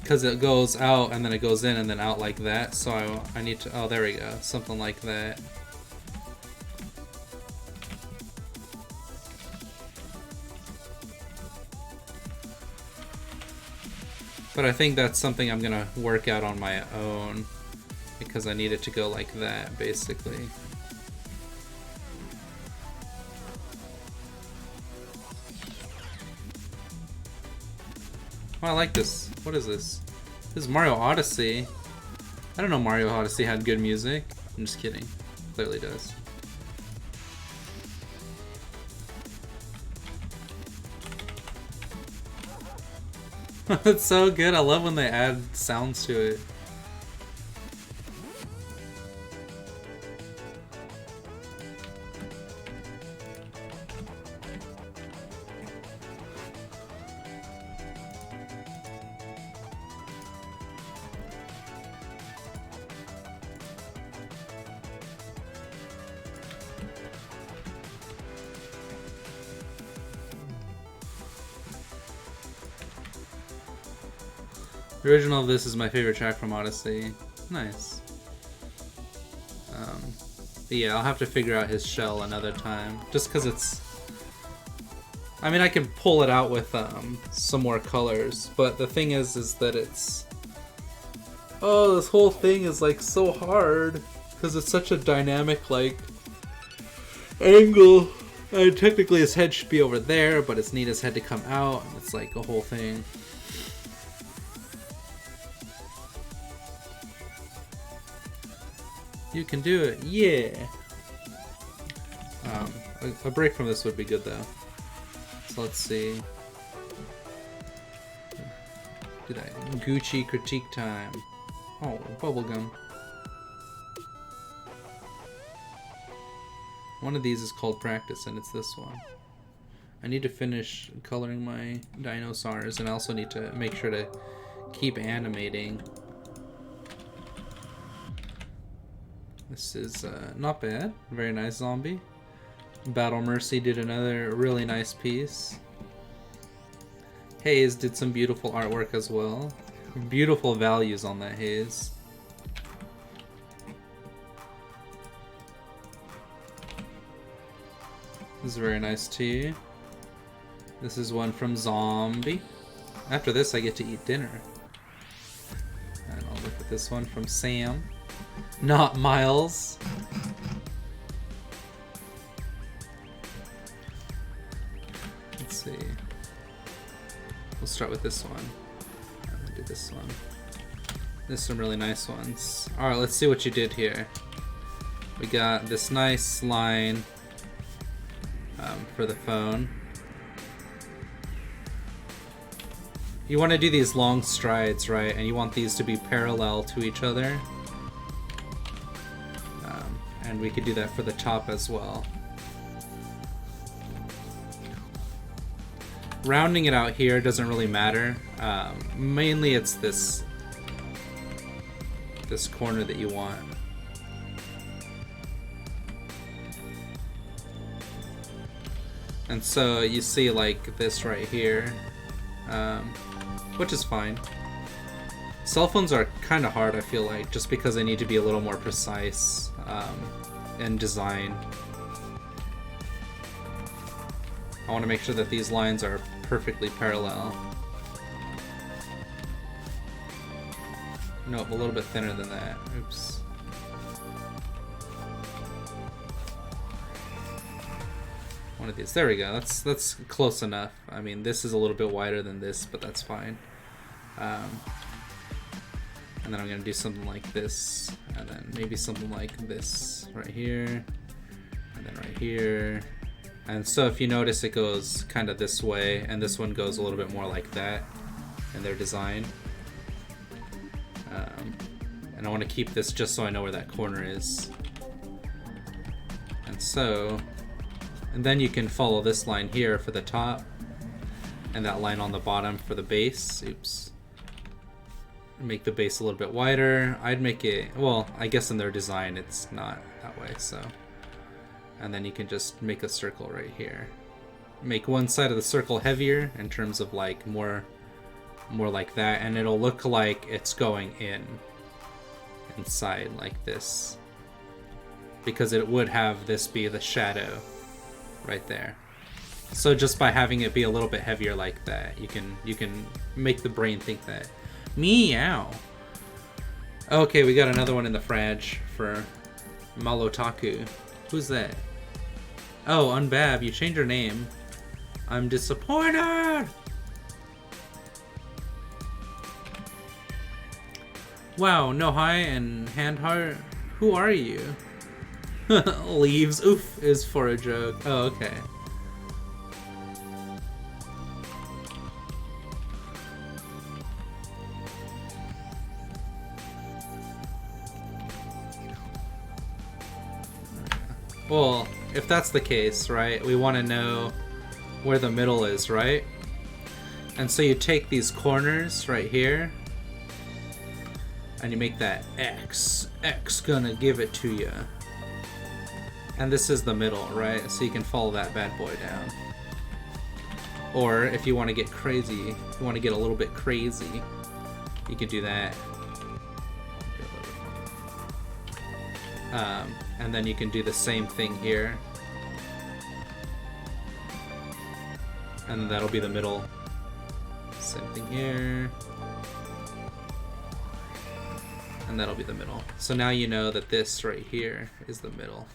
because it goes out and then it goes in and then out like that. So I need to, oh, there we go. Something like that. But I think that's something I'm gonna work out on my own because I need it to go like that, basically. Oh, I like this. What is this? This is Mario Odyssey. I don't know Mario Odyssey had good music. I'm just kidding. Clearly does. It's so good. I love when they add sounds to it. The original of this is my favorite track from Odyssey. Nice. But yeah, I'll have to figure out his shell another time. Just because it's... I mean, I can pull it out with some more colors, but the thing is that it's... Oh, this whole thing is like so hard because it's such a dynamic like angle. And technically his head should be over there, but it's neat his head to come out, and it's like a whole thing. You can do it, yeah! A break from this would be good though. So let's see. Gucci critique time. Oh, bubblegum. One of these is called practice and it's this one. I need to finish coloring my dinosaurs and I also need to make sure to keep animating. This is not bad. Very nice zombie. Battle Mercy did another really nice piece. Haze did some beautiful artwork as well. Beautiful values on that Haze. This is very nice too. This is one from Zombie. After this I get to eat dinner. And I'll look at this one from Sam. Not Miles. Let's see. We'll start with this one. I'm gonna do this one. There's some really nice ones. Alright, let's see what you did here. We got this nice line for the phone. You want to do these long strides, right? And you want these to be parallel to each other. And we could do that for the top as well. Rounding it out here doesn't really matter. Mainly it's this corner that you want. And so you see like this right here, which is fine. Cell phones are kind of hard, I feel like, just because they need to be a little more precise in design. I want to make sure that these lines are perfectly parallel. Nope, a little bit thinner than that. Oops. One of these. There we go. That's close enough. I mean, this is a little bit wider than this, but that's fine. And then I'm gonna do something like this, and then maybe something like this right here, and then right here. And so if you notice, it goes kind of this way, and this one goes a little bit more like that in their design. And I want to keep this just so I know where that corner is. And then you can follow this line here for the top, and that line on the bottom for the base. Oops. Make the base a little bit wider. I'd make it, well, I guess in their design it's not that way, so. And then you can just make a circle right here. Make one side of the circle heavier in terms of like more like that, and it'll look like it's going inside like this, because it would have this be the shadow right there. So just by having it be a little bit heavier like that, you can make the brain think that. Meow. Okay, we got another one in the frag for Malotaku. Who's that? Oh, Unbab, you changed your name. I'm disappointed! Wow, no hi and hand heart. Who are you? Leaves. Oof is for a joke. Oh, okay. Well, if that's the case, right, we want to know where the middle is, right? And so you take these corners right here, and you make that X. X gonna give it to you. And this is the middle, right? So you can follow that bad boy down. Or if you want to get crazy, if you want to get a little bit crazy, you could do that. And then you can do the same thing here. And that'll be the middle. Same thing here. And that'll be the middle. So now you know that this right here is the middle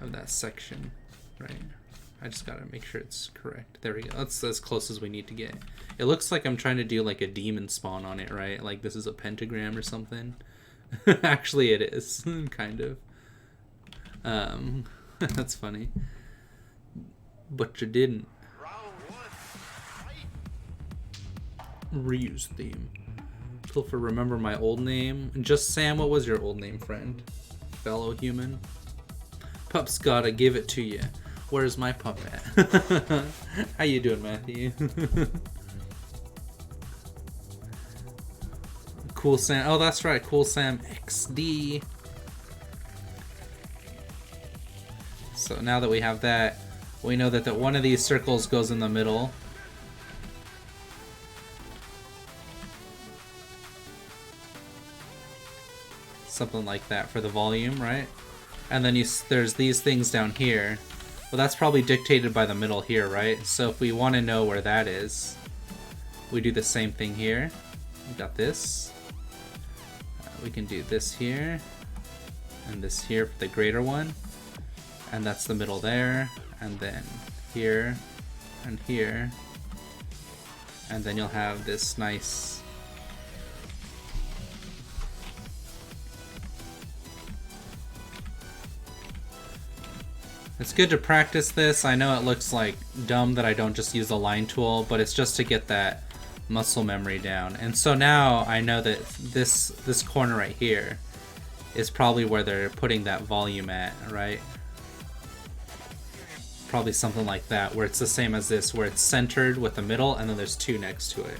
of that section, right? I just gotta make sure it's correct. There we go. That's as close as we need to get. It looks like I'm trying to do like a demon spawn on it, right? Like this is a pentagram or something. Actually it is, kind of. That's funny. But you didn't. Reuse theme. Pilfer, remember my old name? Just Sam, what was your old name, friend? Fellow human? Pup's gotta give it to you. Where's my pup at? How you doing, Matthew? Cool Sam. Oh, that's right. Cool Sam XD. So now that we have that, we know that one of these circles goes in the middle. Something like that for the volume, right? And then there's these things down here. Well, that's probably dictated by the middle here, right? So if we want to know where that is, we do the same thing here. We got this. We can do this here, and this here for the greater one. And that's the middle there. And then here, and here. And then you'll have this nice... It's good to practice this. I know it looks like dumb that I don't just use the line tool, but it's just to get that muscle memory down. And so now I know that this corner right here is probably where they're putting that volume at, right? Probably something like that, where it's the same as this, where it's centered with the middle and then there's two next to it.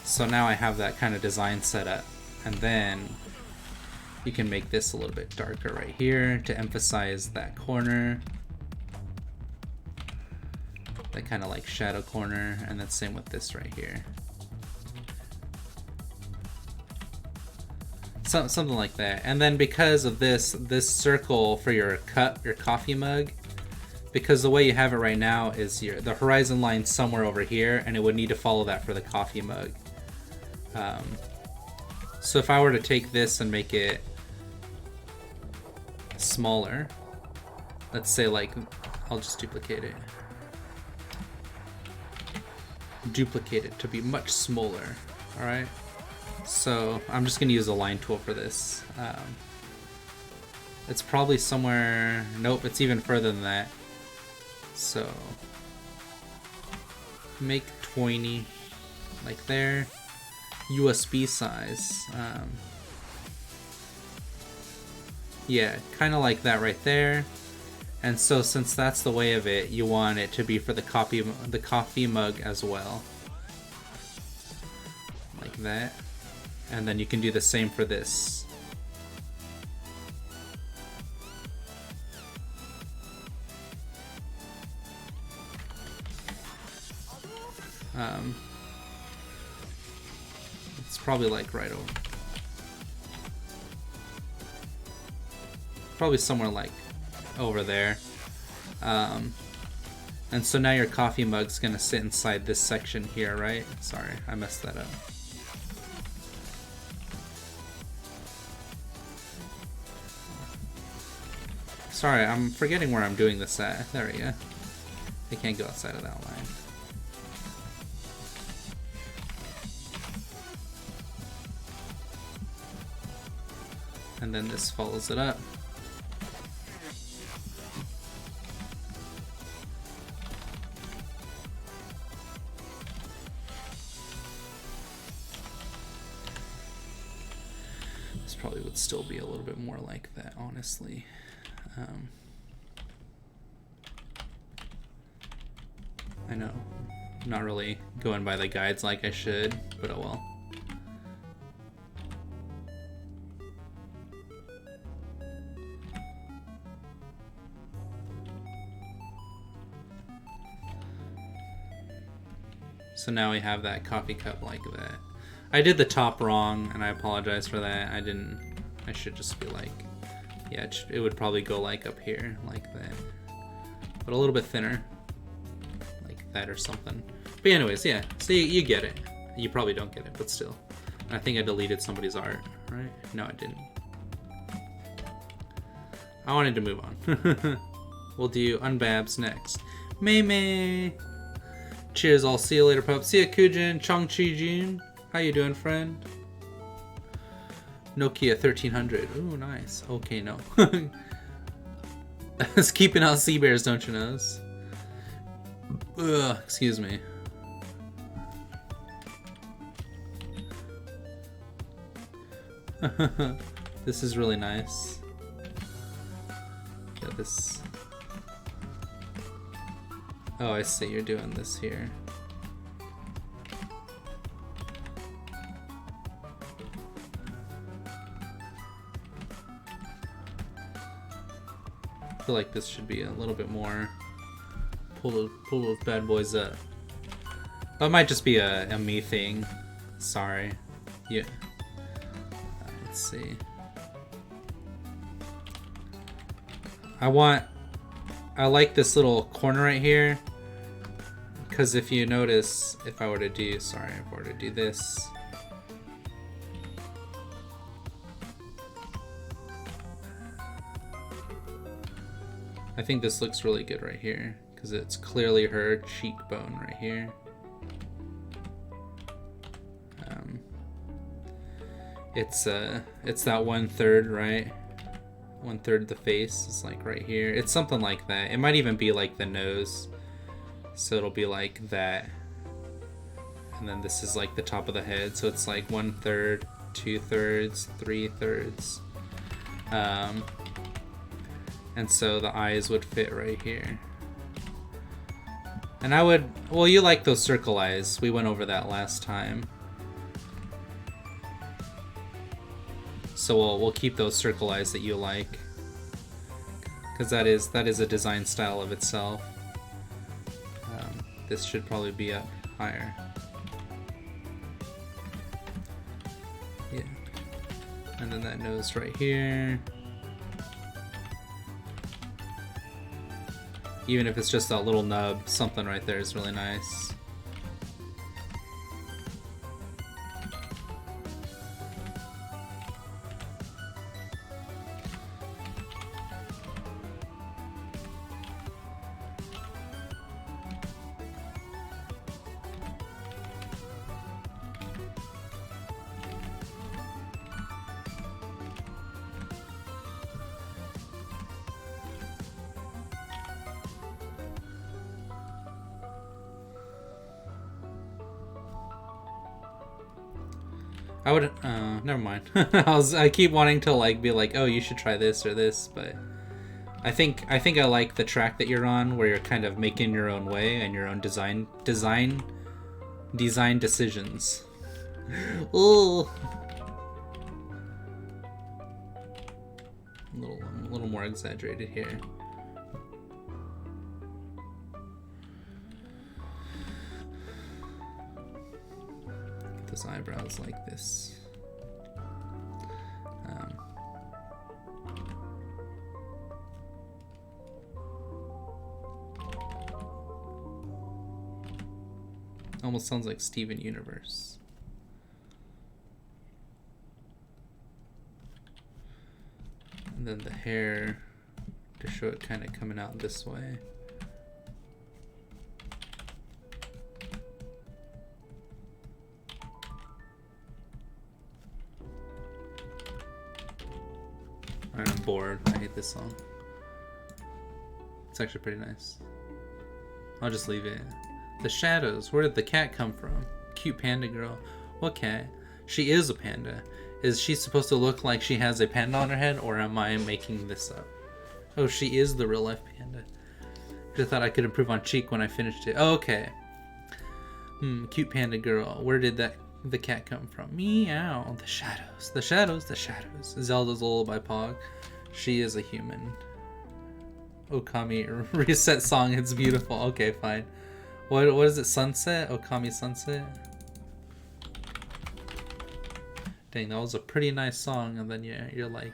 So now I have that kind of design set up. And then you can make this a little bit darker right here to emphasize that corner. that kind of like shadow corner, and then same with this right here. Something like that. And then because of this circle for your cup, your coffee mug, because the way you have it right now is the horizon line somewhere over here, and it would need to follow that for the coffee mug. So if I were to take this and make it smaller, let's say like, I'll just duplicate it. Duplicate it to be much smaller, all right? So I'm just gonna use a line tool for this. It's probably somewhere, nope, it's even further than that. So make 20, like there. USB size. Yeah, kind of like that right there. And so since that's the way of it, you want it to be for the coffee mug as well. Like that. And then you can do the same for this. It's probably like right over. Probably somewhere like over there. And so now your coffee mug's gonna sit inside this section here, right? Sorry, I messed that up. Sorry, I'm forgetting where I'm doing this at. There we go. I can't go outside of that line. And then this follows it up. This probably would still be a little bit more like that, honestly. I know, I'm not really going by the guides like I should, but oh well. So now we have that coffee cup like that. I did the top wrong, and I apologize for that. I should just be like, yeah, it would probably go like up here, like that. But a little bit thinner. Like that or something. But anyways, yeah, so you get it. You probably don't get it, but still. I think I deleted somebody's art, right? No, I didn't. I wanted to move on. We'll do Unbabs next. May. Cheers, I'll see you later, pup. See ya, Kujin, Chongchi-jin. How you doing, friend? Nokia 1300. Ooh, nice. Okay, no. It's keeping out sea bears, don't you know? Ugh, excuse me. This is really nice. Yeah, this. Oh, I see. You're doing this here. I feel like this should be a little bit more. Pull those bad boys up. That might just be a me thing. Sorry. Yeah. Let's see. I like this little corner right here, because if you notice, if I were to do this, I think this looks really good right here, because it's clearly her cheekbone right here. It's that 1/3, right? 1/3 of the face is like right here. It's something like that. It might even be like the nose. So it'll be like that. And then this is like the top of the head. So it's like 1/3, 2/3, 3/3. And so the eyes would fit right here. And well, you like those circle eyes. We went over that last time. So we'll keep those circle eyes that you like, because that is a design style of itself. This should probably be up higher. Yeah. And then that nose right here. Even if it's just a little nub, something right there is really nice. I would, never mind. I keep wanting to like be like, oh, you should try this or this, but I think I like the track that you're on, where you're kind of making your own way and your own design decisions. Ooh. A little more exaggerated here. Those eyebrows like this. Almost sounds like Steven Universe. And then the hair, to show it kind of coming out this way. Alright, I'm bored. I hate this song. It's actually pretty nice. I'll just leave it. The shadows. Where did the cat come from? Cute panda girl. What cat? She is a panda. Is she supposed to look like she has a panda on her head, or am I making this up? Oh, she is the real life panda. I thought I could improve on Cheek when I finished it. Oh, okay. Cute panda girl. Where did the cat come from? Meow. The shadows. The shadows. The shadows. Zelda's Lullaby Pog. She is a human. Okami reset song. It's beautiful. Okay, fine. What is it? Sunset? Okami Sunset? Dang, that was a pretty nice song, and then yeah, you're like,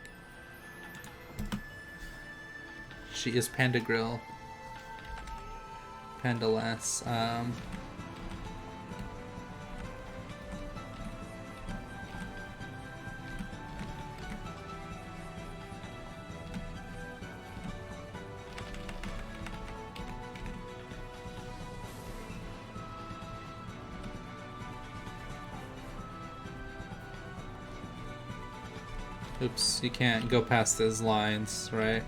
she is Panda Grill. Panda Lass. Oops, you can't go past those lines, right?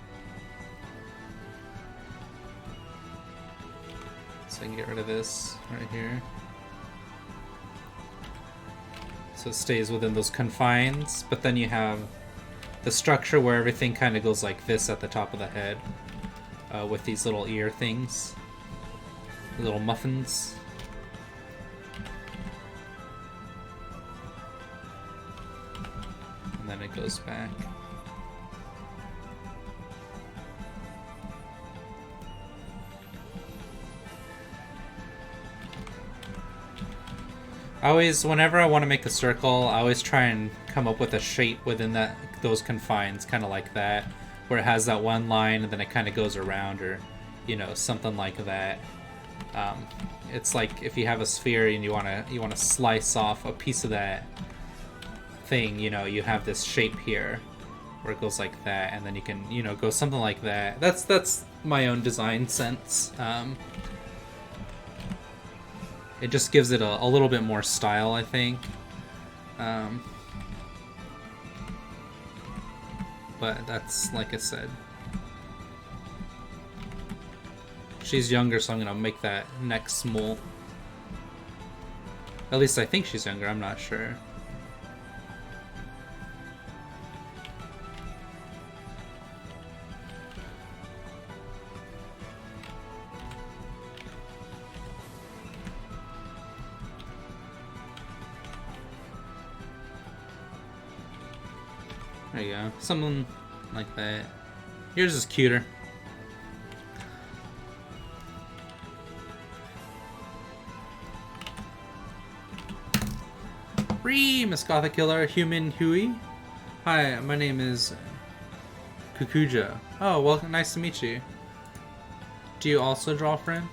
So I can get rid of this right here. So it stays within those confines, but then you have the structure where everything kind of goes like this at the top of the head, with these little ear things, little muffins. And then it goes back. Whenever I want to make a circle, I always try and come up with a shape within those confines, kind of like that, where it has that one line and then it kind of goes around, or, you know, something like that. It's like if you have a sphere and you want to slice off a piece of that thing, you know, you have this shape here where it goes like that, and then you can, you know, go something like that. That's my own design sense. It just gives it a little bit more style, I think. But that's, like I said, she's younger, so I'm gonna make that neck small. At least I think she's younger, I'm not sure. There you go. Something like that. Yours is cuter. REEE, Miss Gothic Killer, Human Hui. Hi, my name is Kukuja. Oh, welcome, nice to meet you. Do you also draw, friend?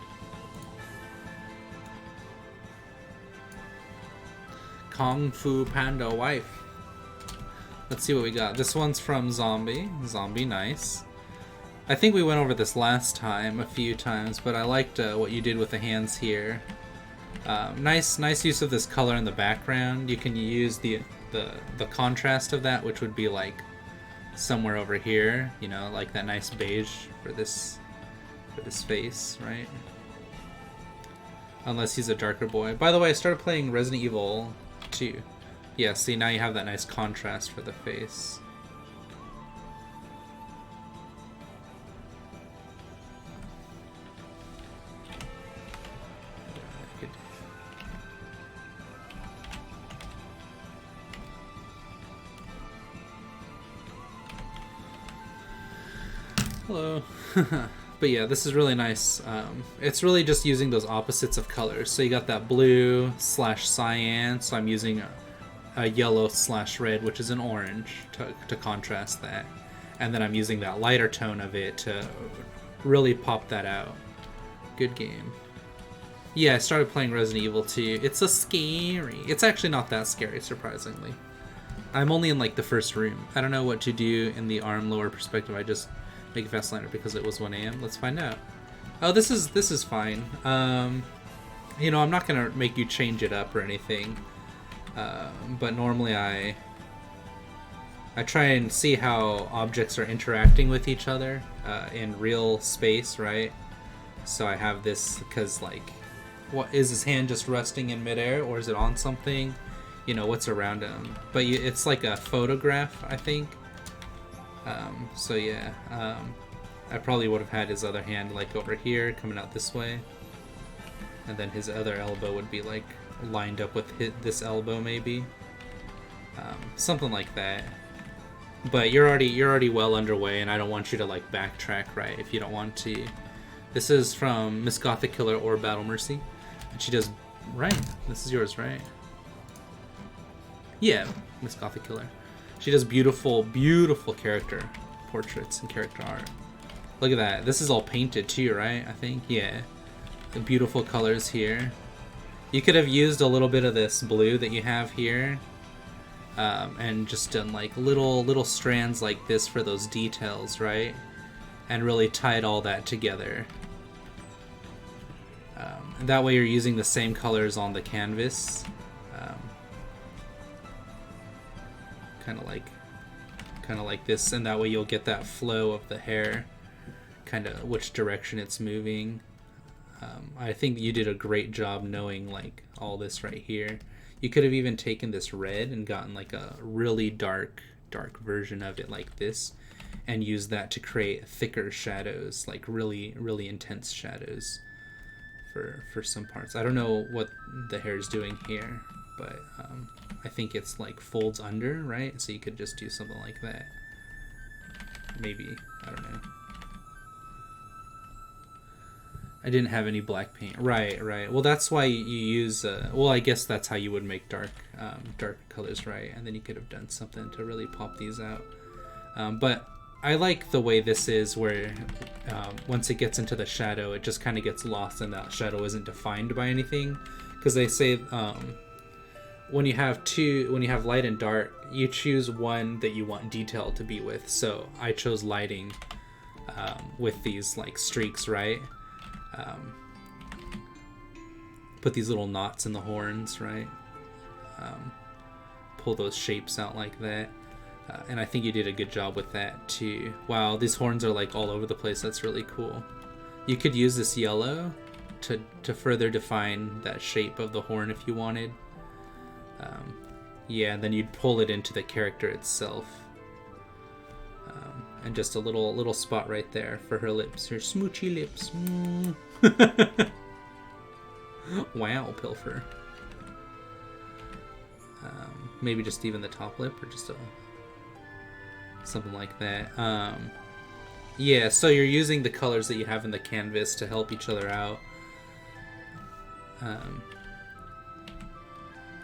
Kung Fu Panda wife. Let's see what we got. This one's from Zombie. Zombie, nice. I think we went over this last time a few times, but I liked what you did with the hands here. Nice use of this color in the background. You can use the contrast of that, which would be like somewhere over here, you know, like that nice beige for this face, right? Unless he's a darker boy. By the way, I started playing Resident Evil 2. Yeah, see, now you have that nice contrast for the face. Hello. But yeah, this is really nice. It's really just using those opposites of colors. So you got that blue / cyan, so I'm using a yellow / red, which is an orange, to contrast that. And then I'm using that lighter tone of it to really pop that out. Good game. Yeah, I started playing Resident Evil 2. It's It's actually not that scary, surprisingly. I'm only in like the first room. I don't know what to do in the arm lower perspective. I just make a fast liner because it was 1 AM. Let's find out. Oh, this is fine. You know, I'm not gonna make you change it up or anything. But normally I try and see how objects are interacting with each other in real space, right? So I have this because, like, what is his hand just resting in midair, or is it on something? You know, what's around him? But it's like a photograph, I think. So yeah, I probably would have had his other hand like over here, coming out this way, and then his other elbow would be like lined up with this elbow, maybe, something like that. But you're already well underway, and I don't want you to like backtrack, right? If you don't want to. This is from Miss Gothic Killer or Battle Mercy, and she does right. This is yours, right? Yeah, Miss Gothic Killer. She does beautiful, beautiful character portraits and character art. Look at that. This is all painted too, right? I think, yeah. The beautiful colors here. You could have used a little bit of this blue that you have here, and just done like little strands like this for those details, right? And really tied all that together. And that way you're using the same colors on the canvas. Kind of like this, and that way you'll get that flow of the hair, kind of which direction it's moving. I think you did a great job knowing like all this right here. You could have even taken this red and gotten like a really dark version of it like this, and used that to create thicker shadows, like really intense shadows for some parts. I don't know what the hair is doing here, but I think it's like folds under, right? So you could just do something like that. Maybe, I don't know. I didn't have any black paint. Right. Well, that's why you use, well, I guess that's how you would make dark colors, right? And then you could have done something to really pop these out. But I like the way this is, where once it gets into the shadow, it just kind of gets lost, and that shadow isn't defined by anything. Because they say, when you have light and dark, you choose one that you want detail to be with. So I chose lighting with these like streaks, right? Put these little knots in the horns, right? Pull those shapes out like that. And I think you did a good job with that too. Wow, these horns are like all over the place. That's really cool. You could use this yellow to further define that shape of the horn if you wanted. Yeah, and then you'd pull it into the character itself. And just a little spot right there for her lips, her smoochy lips. Wow, Pilfer. Maybe just even the top lip, or just something like that. Yeah, so you're using the colors that you have in the canvas to help each other out.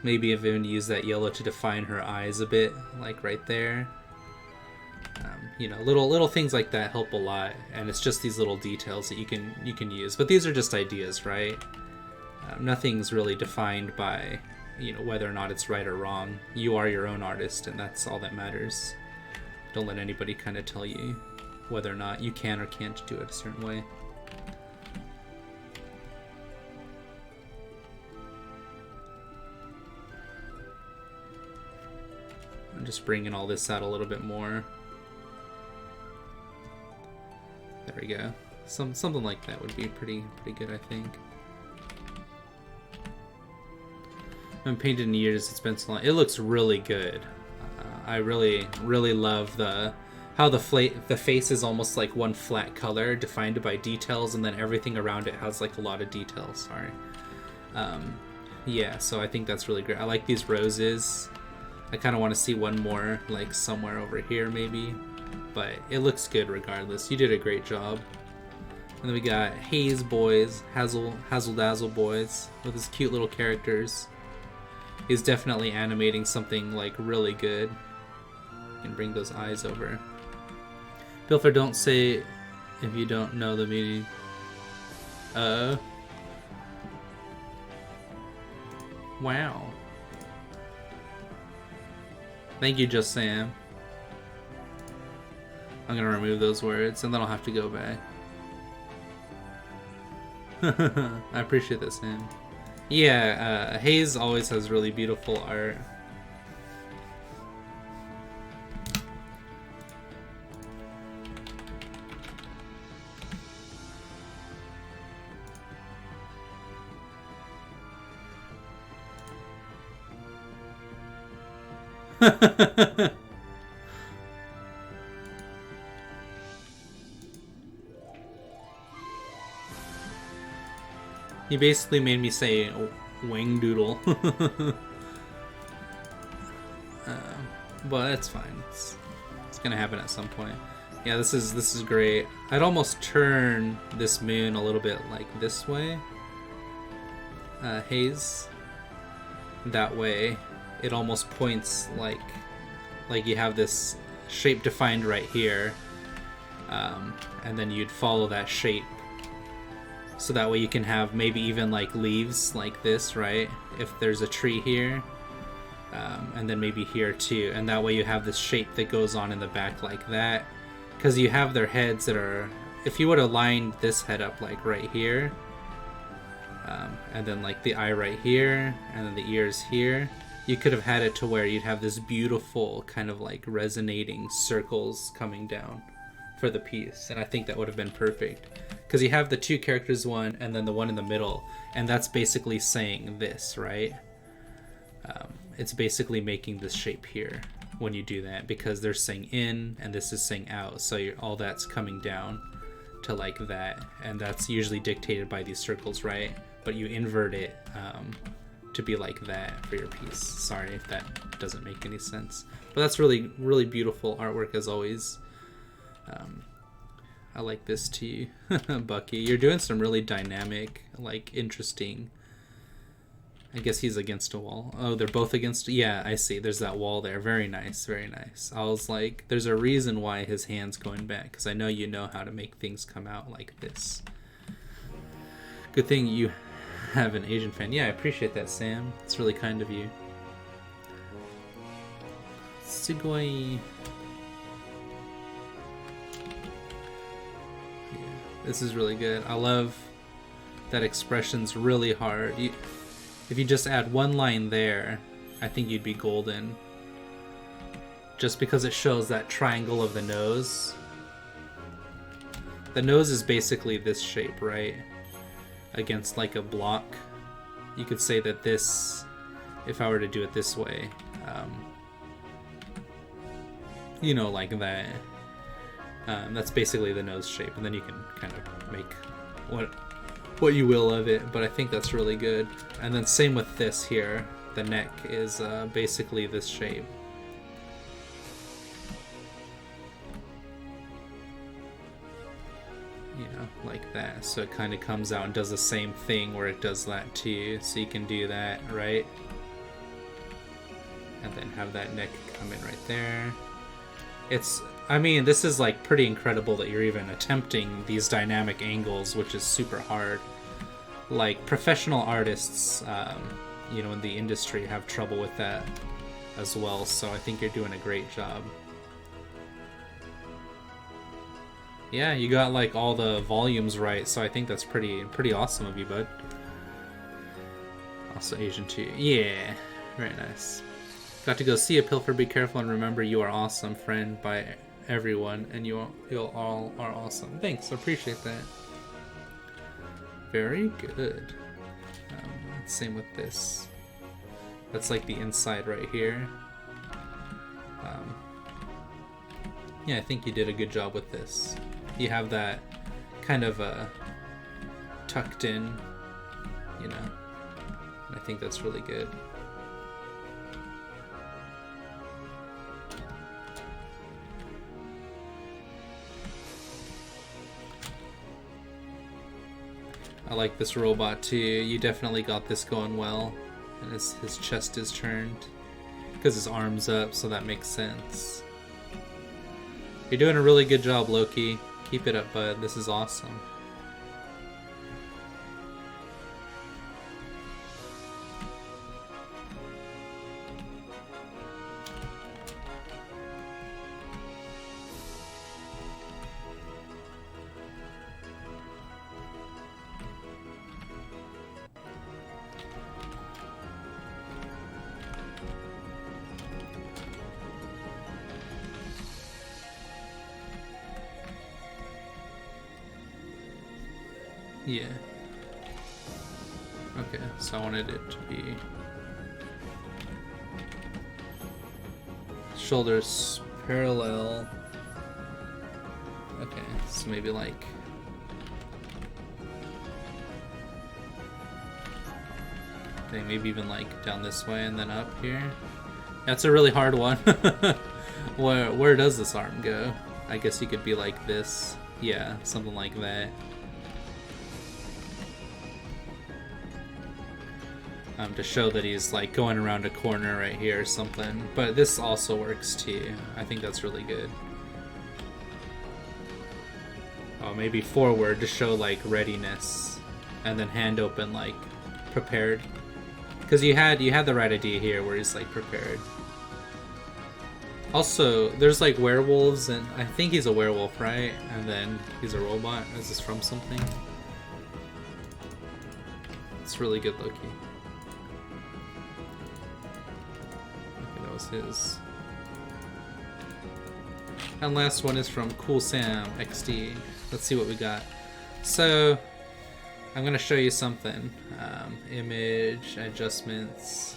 Maybe even use that yellow to define her eyes a bit, like right there. You know, little things like that help a lot, and it's just these little details that you can use. But these are just ideas, right? Nothing's really defined by, you know, whether or not it's right or wrong. You are your own artist, and that's all that matters. Don't let anybody kind of tell you whether or not you can or can't do it a certain way. I'm just bringing all this out a little bit more. There we go. Something like that would be pretty good, I think. I haven't painted in years. It's been so long. It looks really good. I really love how the face is almost like one flat color defined by details, and then everything around it has like a lot of details. Sorry. Yeah, so I think that's really great. I like these roses. I kind of want to see one more like somewhere over here maybe, but it looks good regardless. You did a great job. And then we got Haze boys, Hazel Dazzle boys with his cute little characters. He's definitely animating something like really good. You can bring those eyes over. Pilfer, don't say if you don't know the meaning. Wow. Thank you, Just Sam. I'm gonna remove those words and then I'll have to go back. I appreciate that, Sam. Yeah, Hayes always has really beautiful art. He basically made me say wing doodle. But it's fine. It's gonna happen at some point. Yeah, this is great. I'd almost turn this moon a little bit like this way. Haze. That way, it almost points like you have this shape defined right here, and then you'd follow that shape. So that way you can have maybe even like leaves like this, right? If there's a tree here, and then maybe here too. And that way you have this shape that goes on in the back like that. Because you have their heads that are... If you would have lined this head up like right here, and then like the eye right here, and then the ears here, you could have had it to where you'd have this beautiful kind of like resonating circles coming down for the piece. And I think that would have been perfect. Because you have the two characters one, and then the one in the middle, and that's basically saying this, right? It's basically making this shape here when you do that, because they're saying in, and this is saying out, so all that's coming down to like that, and that's usually dictated by these circles, right? But you invert it to be like that for your piece. Sorry if that doesn't make any sense. But that's really, really beautiful artwork as always. I like this too. Bucky, you're doing some really dynamic, like interesting. I guess he's against a wall. Oh, they're both against... Yeah, I see. There's that wall there. Very nice, very nice. I was like, there's a reason why his hand's going back, because I know you know how to make things come out like this. Good thing you have an Asian fan. Yeah, I appreciate that, Sam. It's really kind of you. Sugoi... This is really good. I love that expression's really hard. If you just add one line there, I think you'd be golden. Just because it shows that triangle of the nose. The nose is basically this shape, right? Against like a block. You could say that this, if I were to do it this way, you know, like that. That's basically the nose shape, and then you can kind of make what you will of it, but I think that's really good. And then same with this here. The neck is basically this shape. You know, like that. So it kind of comes out and does the same thing where it does that too. So you can do that, right? and then have that neck come in right there. I mean, this is like pretty incredible that you're even attempting these dynamic angles, which is super hard. Like professional artists, you know, in the industry have trouble with that as well, so I think you're doing a great job. Yeah, you got like all the volumes right, so I think that's pretty awesome of you, bud. Also Asian too. Yeah, very nice. Got to go see a Pilfer. Be careful and remember you are awesome, friend, by everyone, and you all are awesome. Thanks, I appreciate that. Very good. Same with this. That's like the inside right here. Yeah, I think you did a good job with this. You have that kind of tucked in, you know. I think that's really good. I like this robot too. You definitely got this going well. And his chest is turned. Because his arm's up, so that makes sense. You're doing a really good job, Loki. Keep it up, bud. This is awesome. Yeah. Okay, so I wanted it to be shoulders parallel. Okay, so maybe like okay, maybe even like down this way and then up here. That's a really hard one. Where does this arm go? I guess you could be like this. Yeah, something like that. To show that he's like going around a corner right here or something. But this also works too. I think that's really good. Oh, maybe forward to show like readiness, and then hand open like prepared. Because you had the right idea here where he's like prepared. Also, there's like werewolves, and I think he's a werewolf, right? And then he's a robot. Is this from something? It's really good, Loki. His. And last one is from Cool Sam XD. Let's see what we got. So I'm gonna show you something. Image adjustments.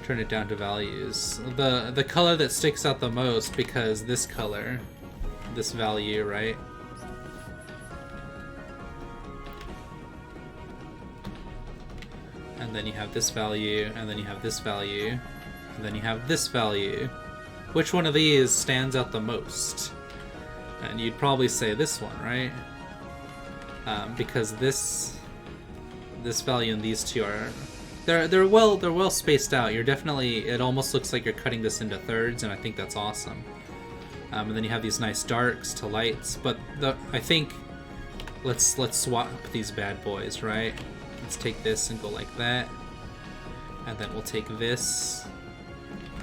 Turn it down to values. The color that sticks out the most, because this color, this value, right? And then you have this value, and then you have this value. And then you have this value. Which one of these stands out the most? And you'd probably say this one, right? Because this value and these two are they're well spaced out. You're definitely, it almost looks like you're cutting this into thirds, and I think that's awesome. And then you have these nice darks to lights. But I think let's swap these bad boys, right? Let's take this and go like that, and then we'll take this.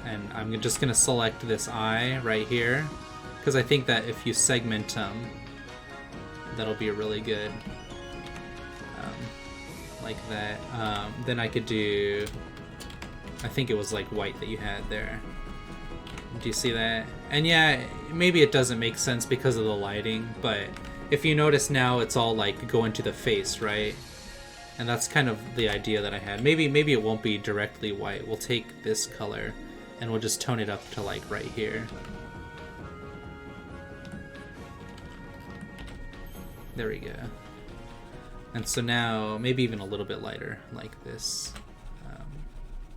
And I'm just going to select this eye right here, because I think that if you segment them, that'll be really good. Like that. Then I could do, I think it was like white that you had there. Do you see that? And yeah, maybe it doesn't make sense because of the lighting, but if you notice now, it's all like going to the face, right? And that's kind of the idea that I had. Maybe it won't be directly white. We'll take this color and we'll just tone it up to like right here. There we go. And so now maybe even a little bit lighter like this.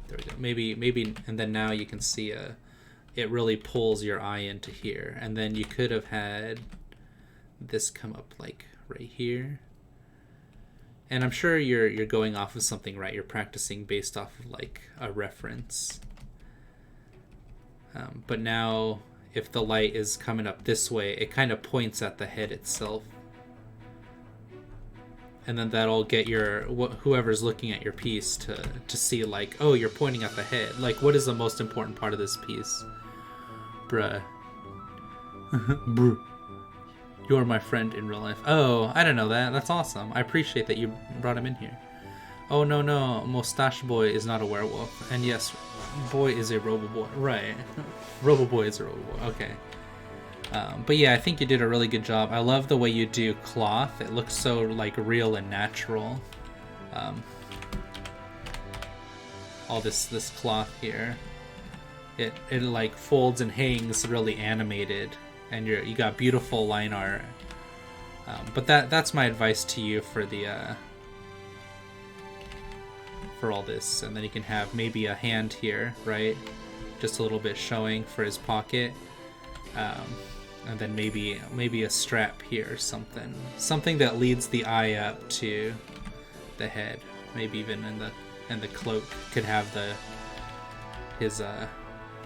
There we go. Maybe, and then now you can see it really pulls your eye into here. And then you could have had this come up like right here. And I'm sure you're going off of something, right? You're practicing based off of like a reference. But now if the light is coming up this way, it kind of points at the head itself. And then that'll get your whoever's looking at your piece to see, like, oh, you're pointing at the head. Like, what is the most important part of this piece? Bruh. Bruh. You're my friend in real life. Oh, I didn't know that. That's awesome. I appreciate that you brought him in here. Oh, no, Mustache Boy is not a werewolf. And yes, Boy is a Robo-Boy. Right. Robo-Boy is a Robo-Boy. Okay. But yeah, I think you did a really good job. I love the way you do cloth. It looks so, like, real and natural. All this cloth here. It like folds and hangs really animated. And you got beautiful line art. But that's my advice to you for the for all this. And then you can have maybe a hand here, right? Just a little bit showing for his pocket. And then maybe a strap here or something that leads the eye up to the head. Maybe even in the cloak could have his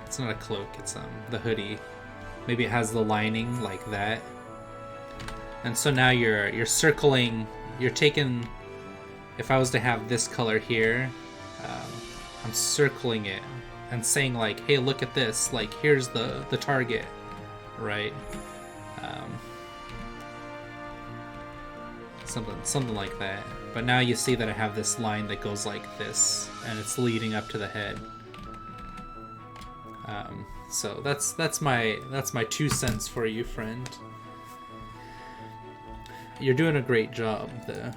it's not a cloak, it's the hoodie. Maybe it has the lining like that. And so now you're circling, you're taking, if I was to have this color here, I'm circling it and saying, like, hey, look at this, like, here's the target, right? Something like that. But now you see that I have this line that goes like this, and it's leading up to the head. So that's my 2 cents for you, friend. You're doing a great job there.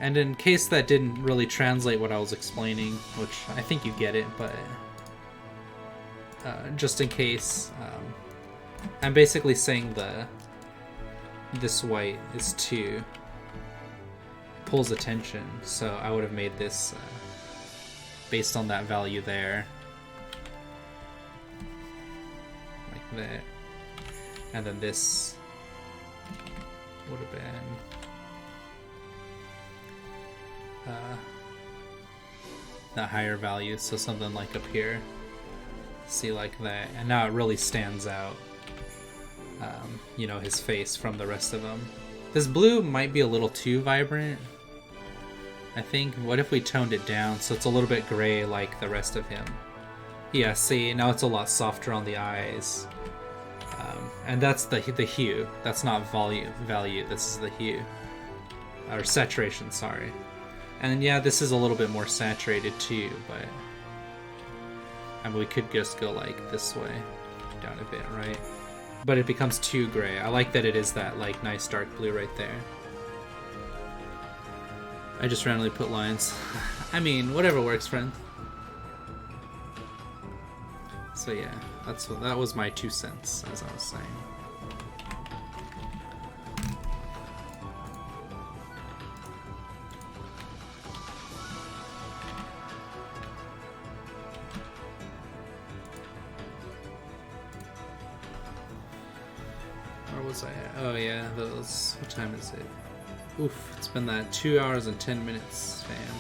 And in case that didn't really translate what I was explaining, which I think you get it, but just in case, I'm basically saying this white is 2, pulls attention, so I would have made this based on that value there. Like that. And then this would have been that higher value, so something like up here. See, like that. And now it really stands out, you know, his face from the rest of them. This blue might be a little too vibrant, I think. What if we toned it down so it's a little bit gray like the rest of him? Yeah, see, now it's a lot softer on the eyes. And that's the hue. That's not value. This is the hue. Or saturation, sorry. And yeah, this is a little bit more saturated too, but I mean, we could just go like this way, down a bit, right? But it becomes too gray. I like that it is that like nice dark blue right there. I just randomly put lines. I mean, whatever works, friend. So yeah, that was my 2 cents, as I was saying. Where was I at? Oh yeah, those. What time is it? Oof, it's been that 2 hours and 10 minutes, fam.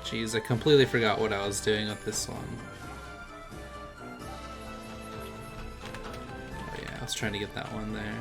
Jeez, I completely forgot what I was doing with this one. Oh yeah, I was trying to get that one there.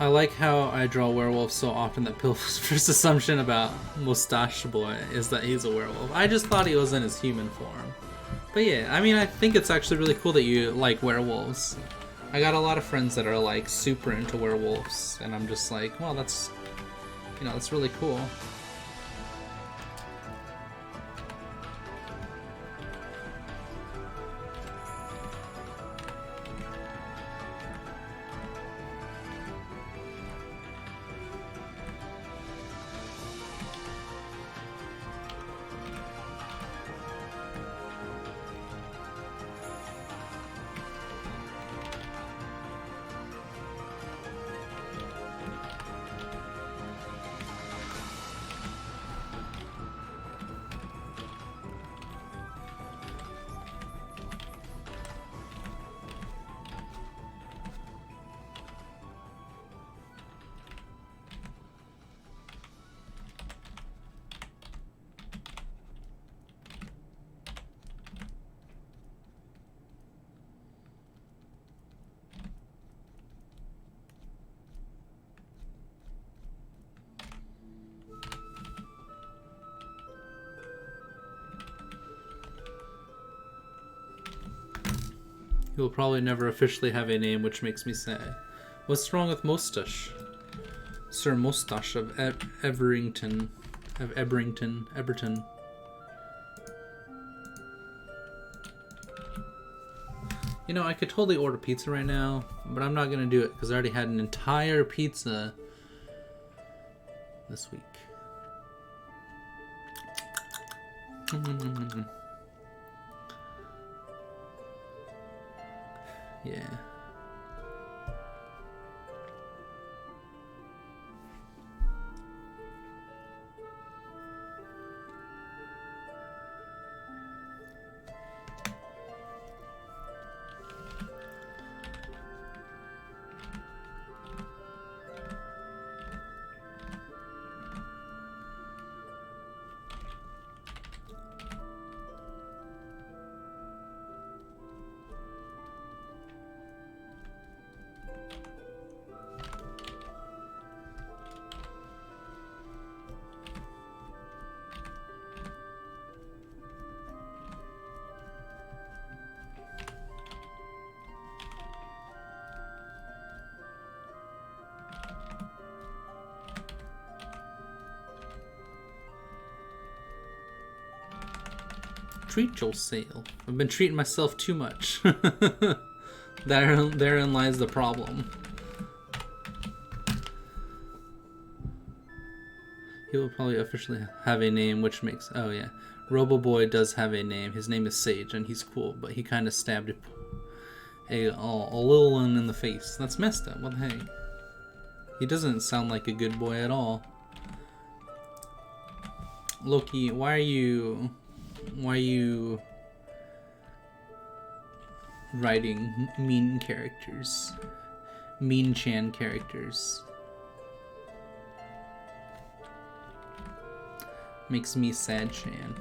I like how I draw werewolves so often that Pilfer's first assumption about Mustache Boy is that he's a werewolf. I just thought he was in his human form. But yeah, I mean, I think it's actually really cool that you like werewolves. I got a lot of friends that are like super into werewolves, and I'm just like, well, that's, you know, that's really cool. He will probably never officially have a name, which makes me sad. What's wrong with Mustache? Sir Mustache of Everington. Of Eberton. You know, I could totally order pizza right now, but I'm not gonna do it because I already had an entire pizza this week. Yeah. Treat yourself. I've been treating myself too much. Therein lies the problem. He will probably officially have a name, which makes... Oh, yeah. Roboboy does have a name. His name is Sage, and he's cool, but he kind of stabbed a little one in the face. That's messed up. What the heck? He doesn't sound like a good boy at all. Loki, why are you writing mean characters? Mean-chan characters. Makes me sad, Chan.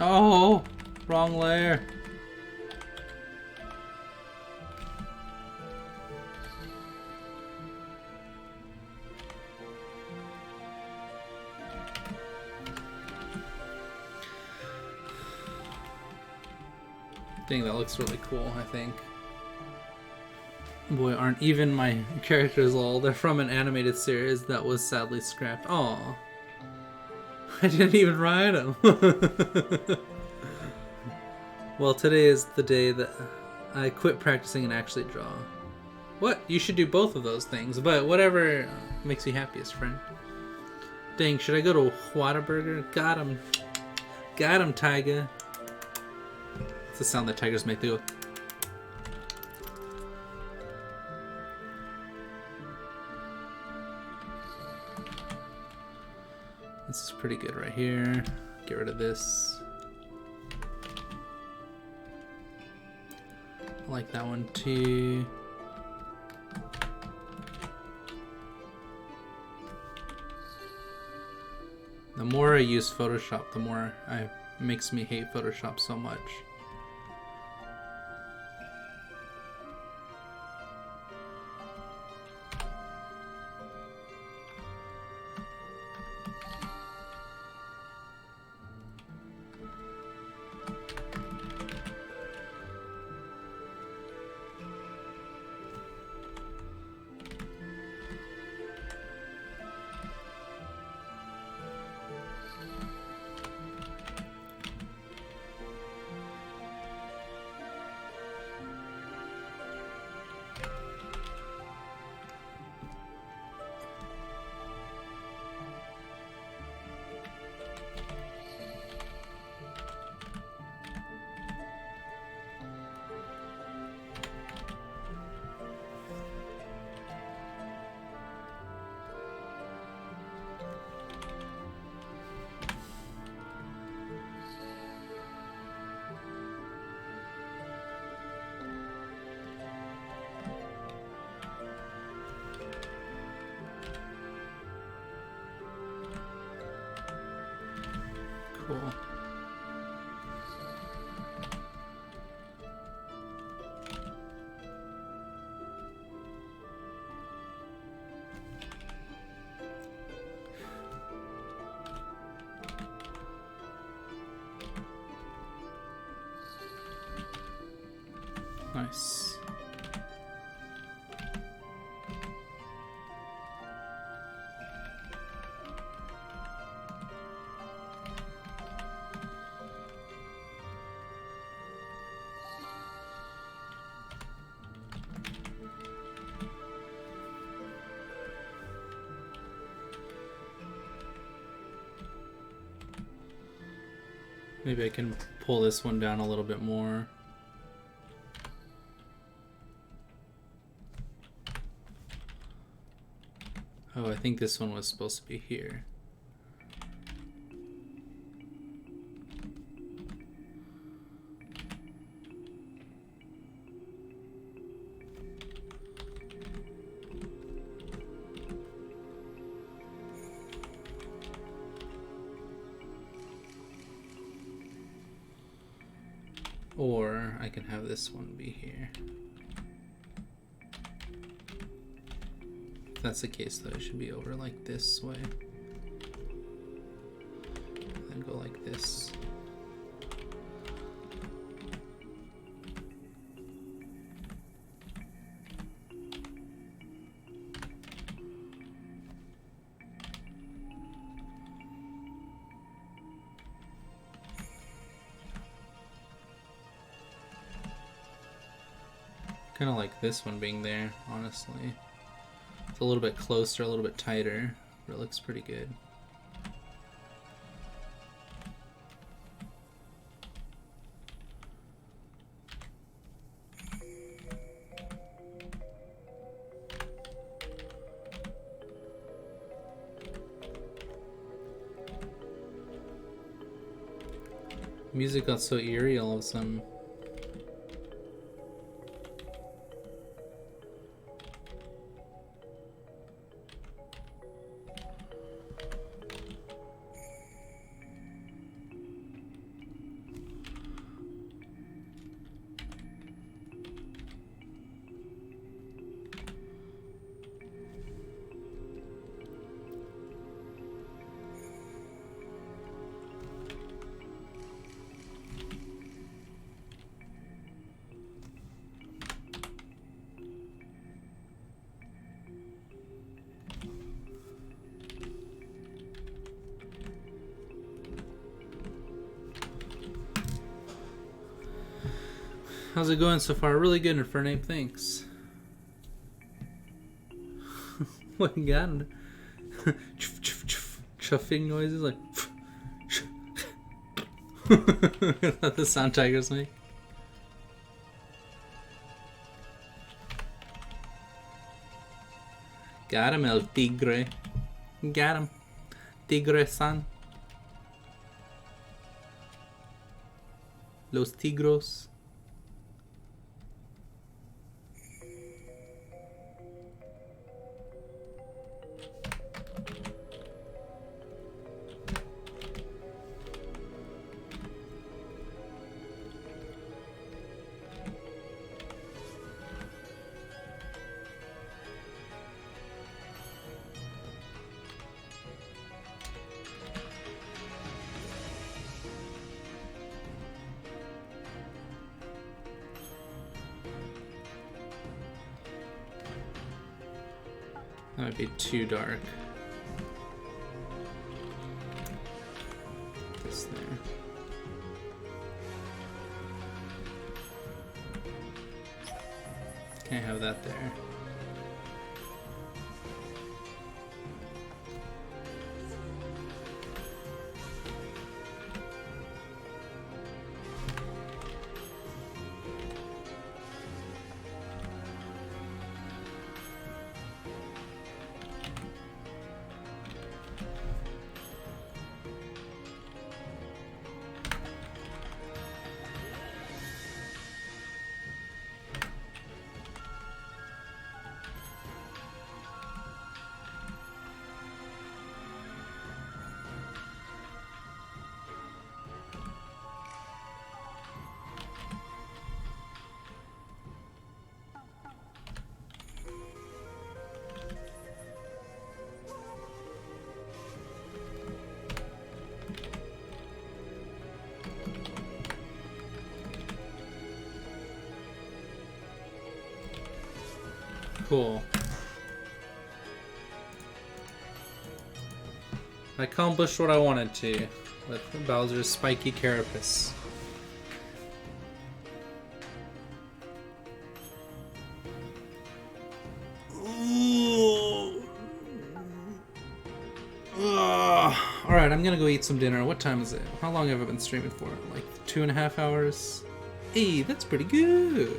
Oh, wrong layer. Dang, that looks really cool, I think. Boy, aren't even my characters lol. They're from an animated series that was sadly scrapped. Aw. I didn't even write them. Well, today is the day that I quit practicing and actually draw. What? You should do both of those things, but whatever makes you happiest, friend. Dang, should I go to Whataburger? Got him. Got him, tiger. It's the sound that tigers make. They go... This is pretty good right here. Get rid of this. I like that one too. The more I use Photoshop, the more it makes me hate Photoshop so much. Cool. Nice. Maybe I can pull this one down a little bit more. Oh, I think this one was supposed to be here. Or I can have this one be here. If that's the case, though, it should be over like this way. Then go like this. Kind of like this one being there, honestly. It's a little bit closer, a little bit tighter, but it looks pretty good. Music got so eerie all of a sudden. How's it going so far? Really good, Infernape, thanks. What you got? Chuffing noises like. Is that the sound tigers make? Got him, El Tigre. Got him. Tigre-san. Los Tigros. That might be too dark. This there. Can't have that there. Cool. I accomplished what I wanted to with Bowser's spiky carapace. Alright, I'm gonna go eat some dinner. What time is it? How long have I been streaming for? Like 2.5 hours? Hey, that's pretty good.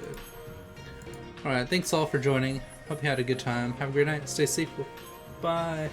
Alright, thanks all for joining. Hope you had a good time. Have a great night. Stay safe. Bye.